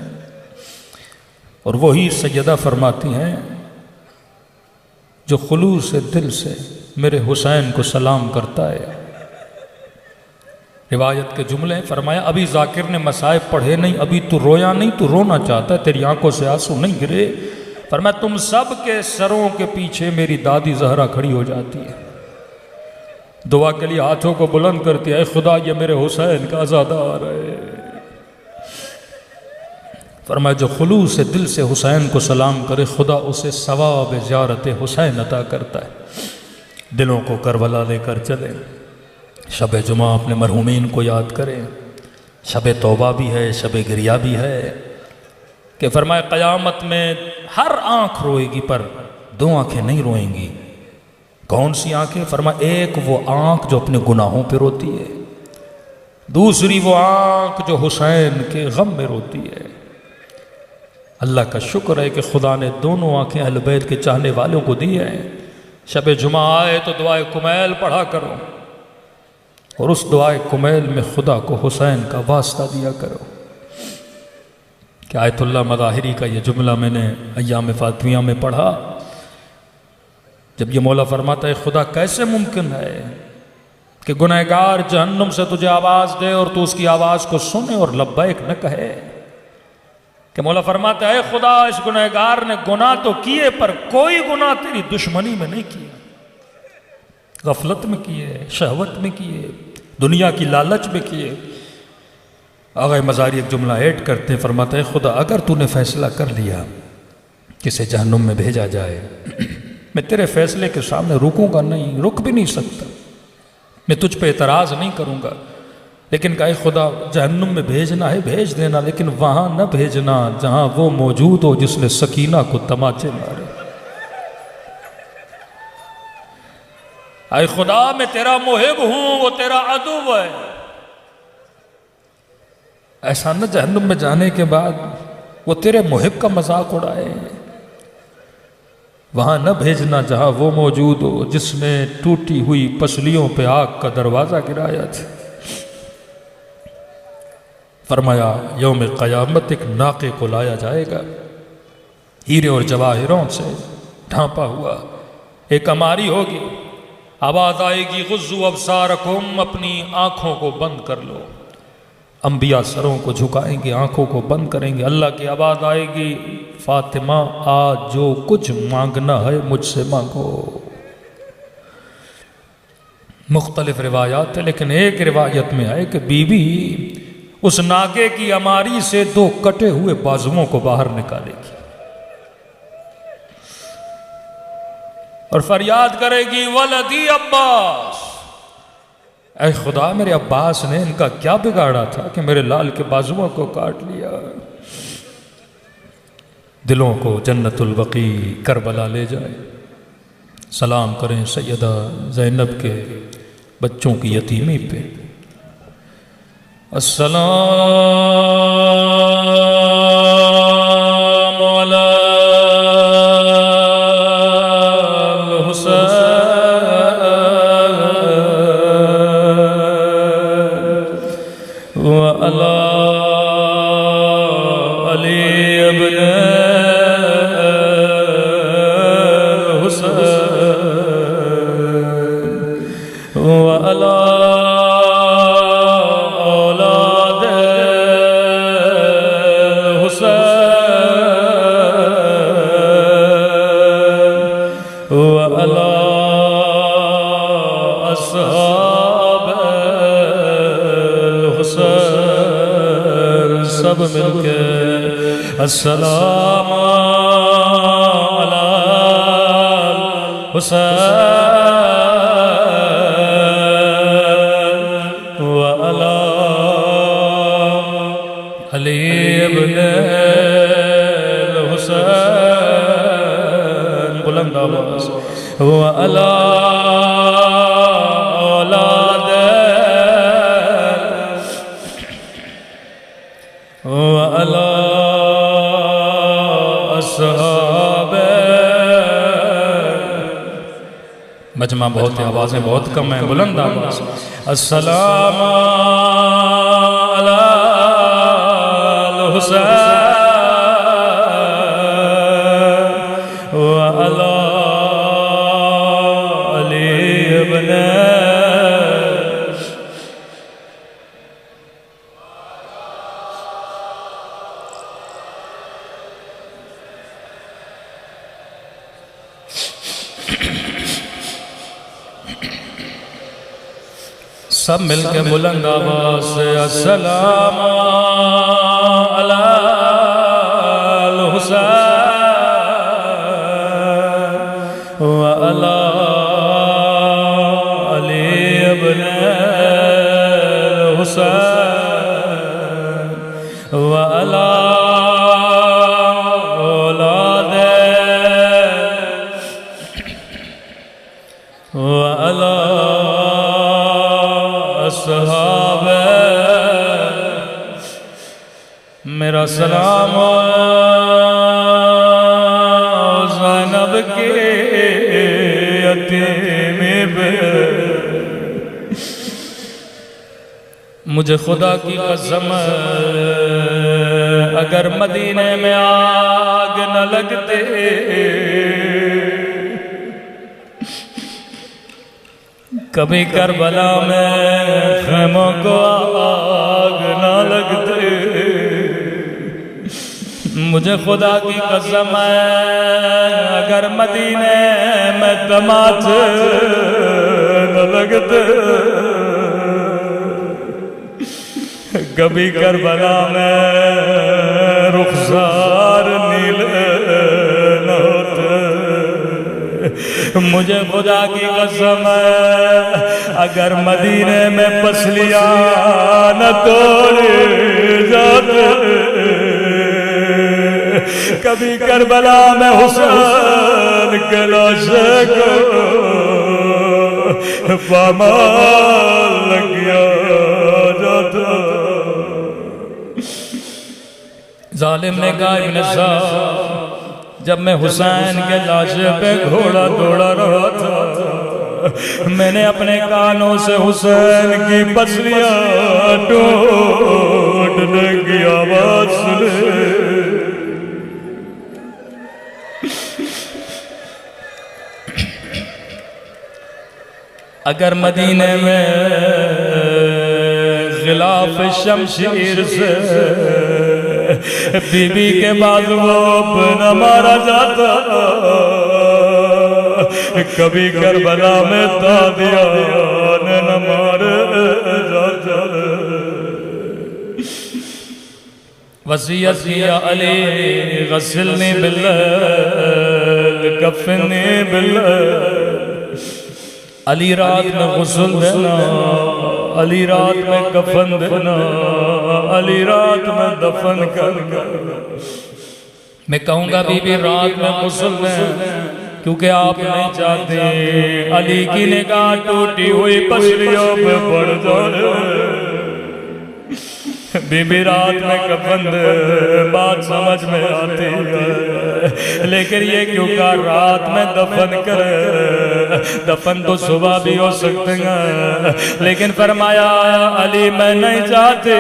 اور وہی سیدہ فرماتی ہیں جو خلوص دل سے میرے حسین کو سلام کرتا ہے. روایت کے جملے فرمایا ابھی ذاکر نے مصائب پڑھے نہیں، ابھی تو رویا نہیں، تو رونا چاہتا ہے، تیری آنکھوں سے آنسو نہیں گرے. فرمایا تم سب کے سروں کے پیچھے میری دادی زہرا کھڑی ہو جاتی ہے، دعا کے لیے ہاتھوں کو بلند کرتی ہے، اے خدا یہ میرے حسین کا عزادار ہے. فرمایا جو خلوص سے دل سے حسین کو سلام کرے خدا اسے ثواب زیارت حسین عطا کرتا ہے. دلوں کو کربلا لے کر چلے، شب جمعہ اپنے مرحومین کو یاد کریں. شب توبہ بھی ہے، شب گریہ بھی ہے، کہ فرمایا قیامت میں ہر آنکھ روئے گی پر 2 آنکھیں نہیں روئیں گی. کون سی آنکھیں؟ فرمایا ایک وہ آنکھ جو اپنے گناہوں پہ روتی ہے، دوسری وہ آنکھ جو حسین کے غم میں روتی ہے. اللہ کا شکر ہے کہ خدا نے دونوں آنکھیں اہل بیت کے چاہنے والوں کو دی ہیں. شب جمعہ آئے تو دعائے کمیل پڑھا کرو، اور اس دعائے کمیل میں خدا کو حسین کا واسطہ دیا کرو. کہ آیت اللہ مظاہری کا یہ جملہ میں نے ایام فاطمیہ میں پڑھا جب یہ مولا فرماتا ہے خدا کیسے ممکن ہے کہ گنہگار جہنم سے تجھے آواز دے اور تو اس کی آواز کو سنے اور لبیک نہ کہے، کہ مولا فرماتا ہے خدا اس گنہگار نے گناہ تو کیے پر کوئی گناہ تیری دشمنی میں نہیں کیا، غفلت میں کیے، شہوت میں کیے، دنیا کی لالچ میں کیے۔ آغا مزاری ایک جملہ ایڈ کرتے ہیں، فرماتا ہے خدا اگر تو نے فیصلہ کر لیا کسے جہنم میں بھیجا جائے، میں تیرے فیصلے کے سامنے رکوں گا نہیں، رک بھی نہیں سکتا، میں تجھ پہ اعتراض نہیں کروں گا، لیکن کہ خدا جہنم میں بھیجنا ہے بھیج دینا، لیکن وہاں نہ بھیجنا جہاں وہ موجود ہو جس نے سکینہ کو تماچے مارے۔ اے خدا میں تیرا محب ہوں، وہ تیرا عدو ہے، ایسا نہ جہنم میں جانے کے بعد وہ تیرے محب کا مذاق اڑائے۔ وہاں نہ بھیجنا جہاں وہ موجود ہو جس نے ٹوٹی ہوئی پسلیوں پہ آگ کا دروازہ گرایا تھا۔ فرمایا یوم قیامت ایک ناقے کو لایا جائے گا، ہیرے اور جواہروں سے ڈھانپا ہوا، ایک اماری ہوگی، آواز آئے گی غضوا ابصارکم، اپنی آنکھوں کو بند کر لو۔ انبیاء سروں کو جھکائیں گے، آنکھوں کو بند کریں گے، اللہ کی آواز آئے گی فاطمہ آج جو کچھ مانگنا ہے مجھ سے مانگو۔ مختلف روایات ہیں لیکن ایک روایت میں ہے کہ بی بی اس ناگے کی اماری سے 2 کٹے ہوئے بازوؤں کو باہر نکالے گی اور فریاد کرے گی ولدی عباس، اے خدا میرے عباس نے ان کا کیا بگاڑا تھا کہ میرے لال کے بازوؤں کو کاٹ لیا۔ دلوں کو جنت البقیع کربلا لے جائے، سلام کریں سیدہ زینب کے بچوں کی یتیمی پہ۔ السلام علی الحسین وعلی علی ابن الحسین وعلی سب مل کے السلام علی الحسین وعلی علی ابن الحسین، بلند آواز، وعلی اولاد وعلی اصحاب۔ مجمع بہت ہے، آوازیں بہت کم ہیں، بلند آواز، السلام علی الحسین وعلی علی ابن۔ سب مل کے بلند آواز سے السلام علی الحسین وعلی علی ابن الحسین وعلی اولاد وعلی صحاب۔ میرا سلام زینب کے یتیمی پہ، مجھے خدا کی قسم اگر مدینے میں آگ نہ لگتے کبھی کربلا میں خیموں کو آگ نہ لگتے، مجھے خدا کی قسم ہے اگر مدینے میں تماچے نہ لگتے، کبھی کربلا میں رخسار نیلے نہ ہوتے، مجھے خدا کی قسم ہے اگر مدینے میں پسلیاں نہ توڑی جاتے، کبھی کربلا میں حسین کے لاشے کو پامال لگیا جاتا۔ ظالم نے کہا ابن صاحب جب میں حسین کے لاشے پہ گھوڑا دوڑا رہا تھا، میں نے اپنے کانوں سے حسین کی پسلیاں ٹوٹنے کی آواز سنی۔ اگر مدینے میں غلاف شمشیر سے بی بی کے بازوؤں پہ نہ مارا جاتا، کبھی کربلا میں تادیان نہ مارے جاتا۔ وصیت کیا علی غسلنی باللیل کفنی باللیل، علی رات میں غسل دینا، علی رات میں کفن دینا، علی رات میں دفن کرنا۔ میں کہوں گا بی بی رات میں غسل دیں کیونکہ آپ نہیں چاہتے علی کی نگاہ ٹوٹی ہوئی پسلیوں پہ پڑ جائے۔ بی بی رات میں کفن دے، بات سمجھ میں آتی ہے، لیکن یہ کیوں کہا رات میں دفن کرے؟ دفن تو صبح بھی ہو سکتے ہیں، لیکن فرمایا علی میں نہیں چاہتے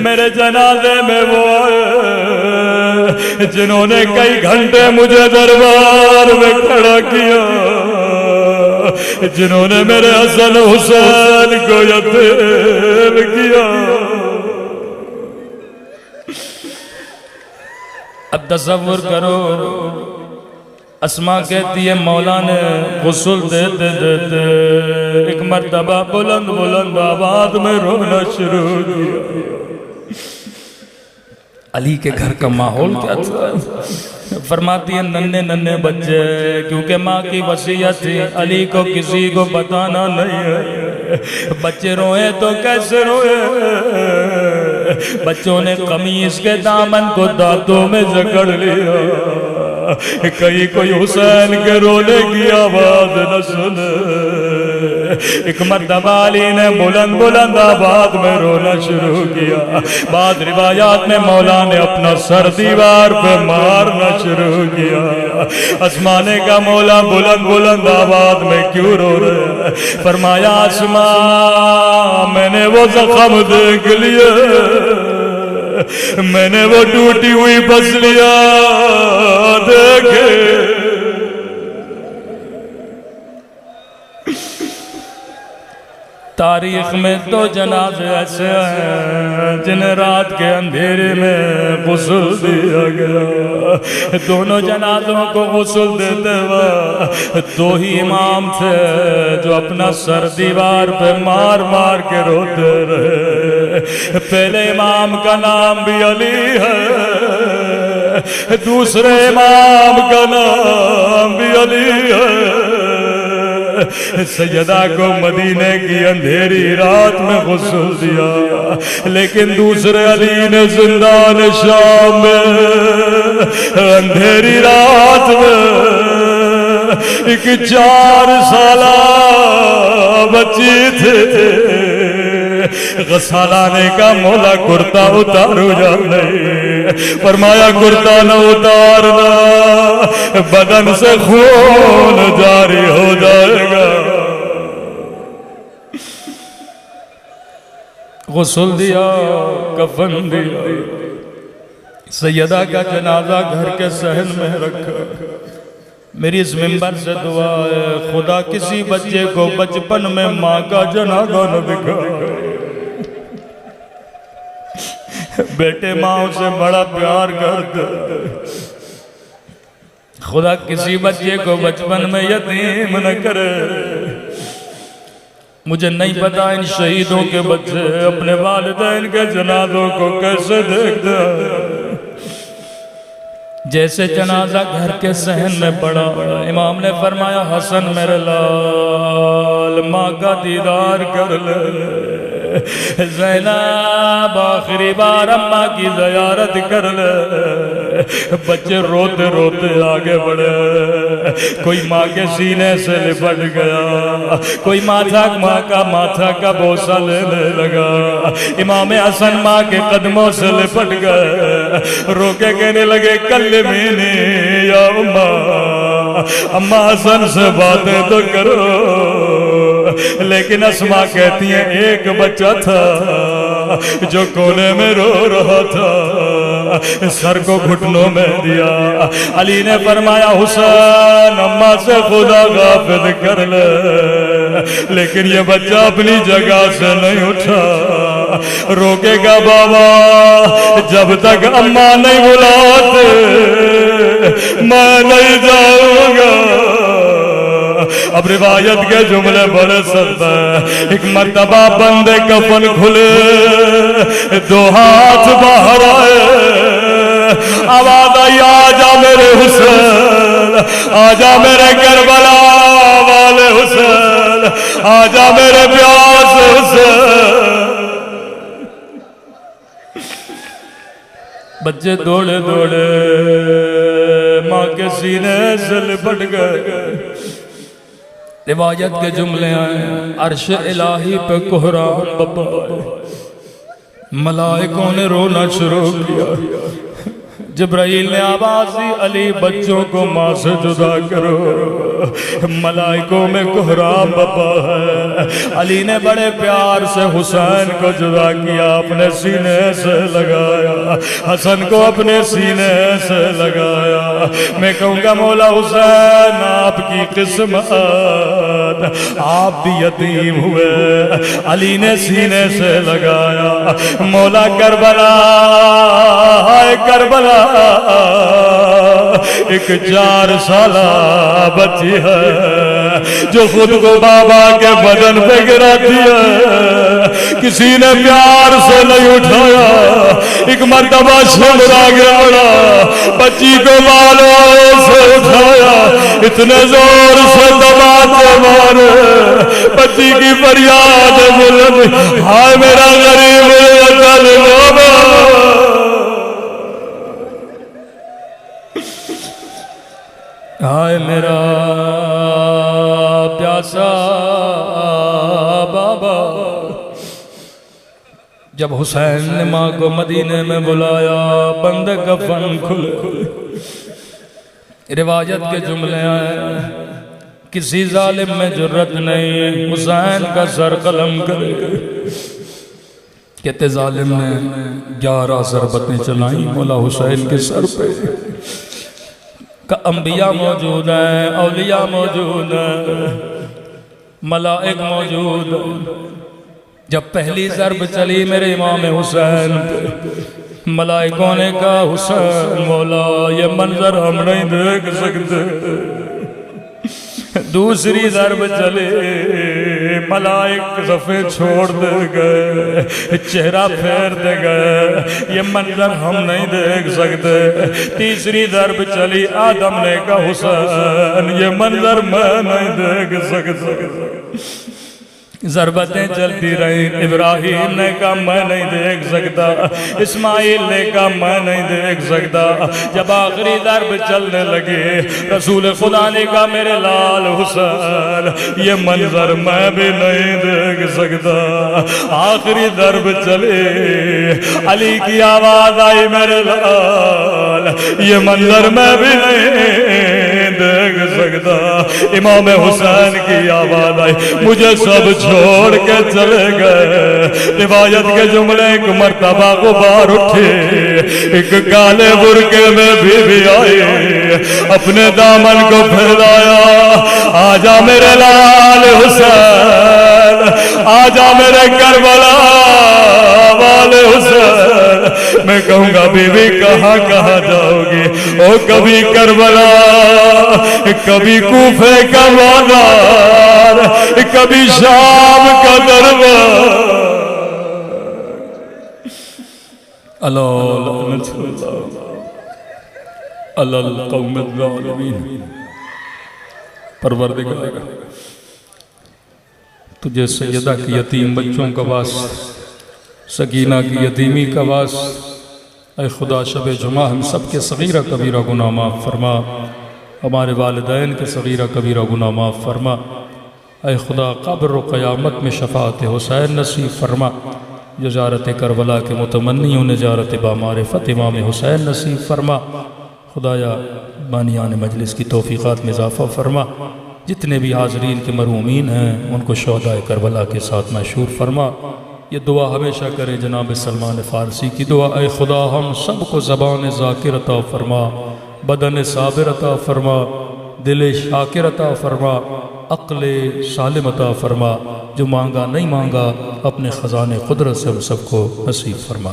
میرے جنازے میں وہ آئے جنہوں نے کئی گھنٹے مجھے دربار میں کھڑا کیا، جنہوں نے میرے حسن حسین کو یتیم کیا۔ اب تصور کرو، اسماء کہتی ہے مولا نے غسل دیتے دیتے ایک مرتبہ بلند بلند آواز میں رونا شروع کیا۔ علی کے گھر کا ماحول کیا تھا؟ فرماتی ہے ننھے ننھے بچے، کیونکہ ماں کی وصیت تھی علی کو کسی کو بتانا نہیں ہے۔ بچے روئے تو کیسے روئے؟ بچوں نے قمیص کے دامن کو دانتوں میں جکڑ لیا، کہیں کوئی حسین کے رونے کی آواز نہ سنے۔ ایک مرتبہ علی نے بلند بلند آواز میں رونا شروع کیا۔ بعض روایات میں مولا نے اپنا سر دیوار پہ مارنا شروع کیا۔ اسماء نے کہا مولا بلند بلند آواز میں کیوں رو رہے؟ فرمایا اسماء میں نے وہ زخم دیکھ لیے، میں نے وہ ٹوٹی ہوئی پسلیاں دیکھے، تاریخ میں دو جنازے ایسے ہیں جنہیں رات کے اندھیرے میں غسل دیا گیا۔ دونوں جنازوں کو غسل دیتے ہوئے دو ہی امام تھے جو اپنا سر دیوار پہ مار مار کے روتے رہے۔ پہلے امام کا نام بھی علی ہے، دوسرے امام کا نام بھی علی ہے۔ سیدہ کو مدینے کی اندھیری رات میں غسل دیا، لیکن دوسرے علی نے زندان شام میں اندھیری رات میں ایک 4 سالہ بچی تھے، غسالانے کا مولا کرتا اتارو یا نہیں؟ فرمایا کرتا نہ اتارنا، بدن سے خون جاری ہو جائے گا۔ غسل دیا، کفن دیا، سیدہ کا جنازہ گھر کے صحن میں رکھا۔ میری اس منبر سے دعا ہے خدا کسی بچے کو بچپن میں ماں کا جنازہ نہ دکھائے. بیٹے ماں سے بڑا پیار کرتے. خدا کسی بچے کو بچپن میں یتیم نہ کرے. مجھے نہیں پتا ان شہیدوں کے بچے اپنے والدین کے جنازوں کو کیسے دیکھتے ہیں. جیسے جنازہ گھر کے صحن میں پڑا امام نے فرمایا حسن میرے لال ماں کا دیدار کر لے. زینب آخری بار اماں کی زیارت کر لے. بچے روتے روتے آگے بڑھے. کوئی ماں کے سینے سے لپٹ گیا, کوئی ماں کا ماتھا کا بوسہ لینے لگا. امام حسن ماں کے قدموں سے لپٹ گئے. رو کے کہنے لگے کلمینی یا اماں حسن سے باتیں تو کرو. لیکن اسماء کہتی ہیں ایک بچہ تھا جو کونے میں رو رہا تھا, سر کو گھٹنوں میں دیا. علی نے فرمایا حسین اماں سے خدا غافل کر لے, لیکن یہ بچہ اپنی جگہ سے نہیں اٹھا. روکے گا بابا جب تک اماں نہیں بلاتے میں نہیں جاؤں گا. اب روایت کے جملے بڑے سخت ہیں. ایک مرتبہ بندے کفن کھلے, دو ہاتھ باہر آئے, آواز آئی آجا میرے حسین, آجا میرے کربلا والے حسین, آجا میرے پیاس حسین. بچے دوڑے دوڑے ماں کے سینے سے لپٹ گئے. روایت کے جملے آئے عرش الہی پہ کوہرام بپا, ملائکوں نے رونا شروع کیا. جبرائیل نے آواز دی علی بچوں کو ماں سے جدا کرو. ملائکوں میں کوہرام بپا ہے. علی نے بڑے پیار سے حسین کو جدا کیا, اپنے سینے سے لگایا. حسن کو اپنے سینے سے لگایا. میں کہوں گا مولا حسین آپ کی قسمت, آپ بھی یتیم ہوئے. علی نے سینے سے لگایا. مولا کربلا ہائے کربلا, ایک 4 سالہ بچی ہے جو خود کو بابا کے بدن پہ گراتی ہے. کسی نے پیار سے نہیں اٹھایا. ایک مرتبہ شمر آگے بڑھا, بچی کو بالوں سے اٹھایا, اتنے زور سے دباتے مارے, بچی کی فریاد بلند, ہائے میرا غریب وطن بابا, ہائے میرا پیاسا بابا. جب حسین نے ماں کو مدینے میں بلایا بند کفن کھلے. روایت کے جملے آئے کسی ظالم میں جرت نہیں حسین کا سر قلم کرے. کہتے ظالم نے 11 ضربتیں چلائیں مولا حسین کے سر پہ. کہ انبیاء موجود ہیں, اولیاء موجود ہیں, ملائک موجود ہیں. جب پہلی ضرب چلی میرے امام حسین پہ, ملائکوں نے کہا حسین مولا یہ منظر ہم نہیں دیکھ سکتے. دوسری ضرب چلے, ملائک صفیں چھوڑ دے گئے, چہرہ پھیر دے گئے, یہ منظر ہم نہیں دیکھ سکتے. تیسری ضرب چلی, آدم نے کہا حسین یہ منظر میں نہیں دیکھ سکتا. ضربتیں چلتی رہی. ابراہیم نے کہا میں نہیں دیکھ سکتا, اسماعیل نے کہا میں نہیں دیکھ سکتا. جب آخری ضرب چلنے لگے رسول خدا نے کہا میرے لال حسین یہ منظر میں بھی نہیں دیکھ سکتا. آخری ضرب چلے, علی کی آواز آئی میرے لال یہ منظر میں بھی نہیں دیکھ سکتا. امام حسین کی آواز آئی، مجھے سب چھوڑ کے چلے گئے۔ روایت کے جملے ایک مرتبہ غبار اٹھے، ایک کالے برقعے میں بی بی آئی، اپنے دامن کو پھیلایا، آجا میرے لال حسین، آجا میرے کربلا والے حسین۔ میں کہوں گا بی بی کہاں کہاں جاؤ گی؟ او کبھی کربلا، کبھی کوفے کا بازار، کبھی شام کا دربار۔ اللہ القوم الظالمین۔ پروردگار تجھے سیدہ کی یتیم بچوں کا واسطہ، سکینہ کی یتیمی کا واسطہ، اے خدا شب جمعہ ہم سب کے صغیرہ کبیرہ گناہ معاف فرما، ہمارے والدین کے صغیرہ کبیرہ گناہ معاف فرما، اے خدا قبر و قیامت میں شفاعت حسین نصیب فرما، زیارت کربلا کے متمنیوں نے زیارت بامعرفت امام حسین نصیب فرما، خدایا بانیان مجلس کی توفیقات میں اضافہ فرما، جتنے بھی حاضرین کے مرحومین ہیں ان کو شہداء کربلا کے ساتھ محشور فرما۔ یہ دعا ہمیشہ کرے جناب سلمان فارسی کی دعا، اے خدا ہم سب کو زبان ذاکر عطا فرما، بدن صابر عطا فرما، دل شاکر عطا فرما، عقل سالم عطا فرما، جو مانگا نہیں مانگا اپنے خزانے قدرت سے ہم سب کو نصیب فرما۔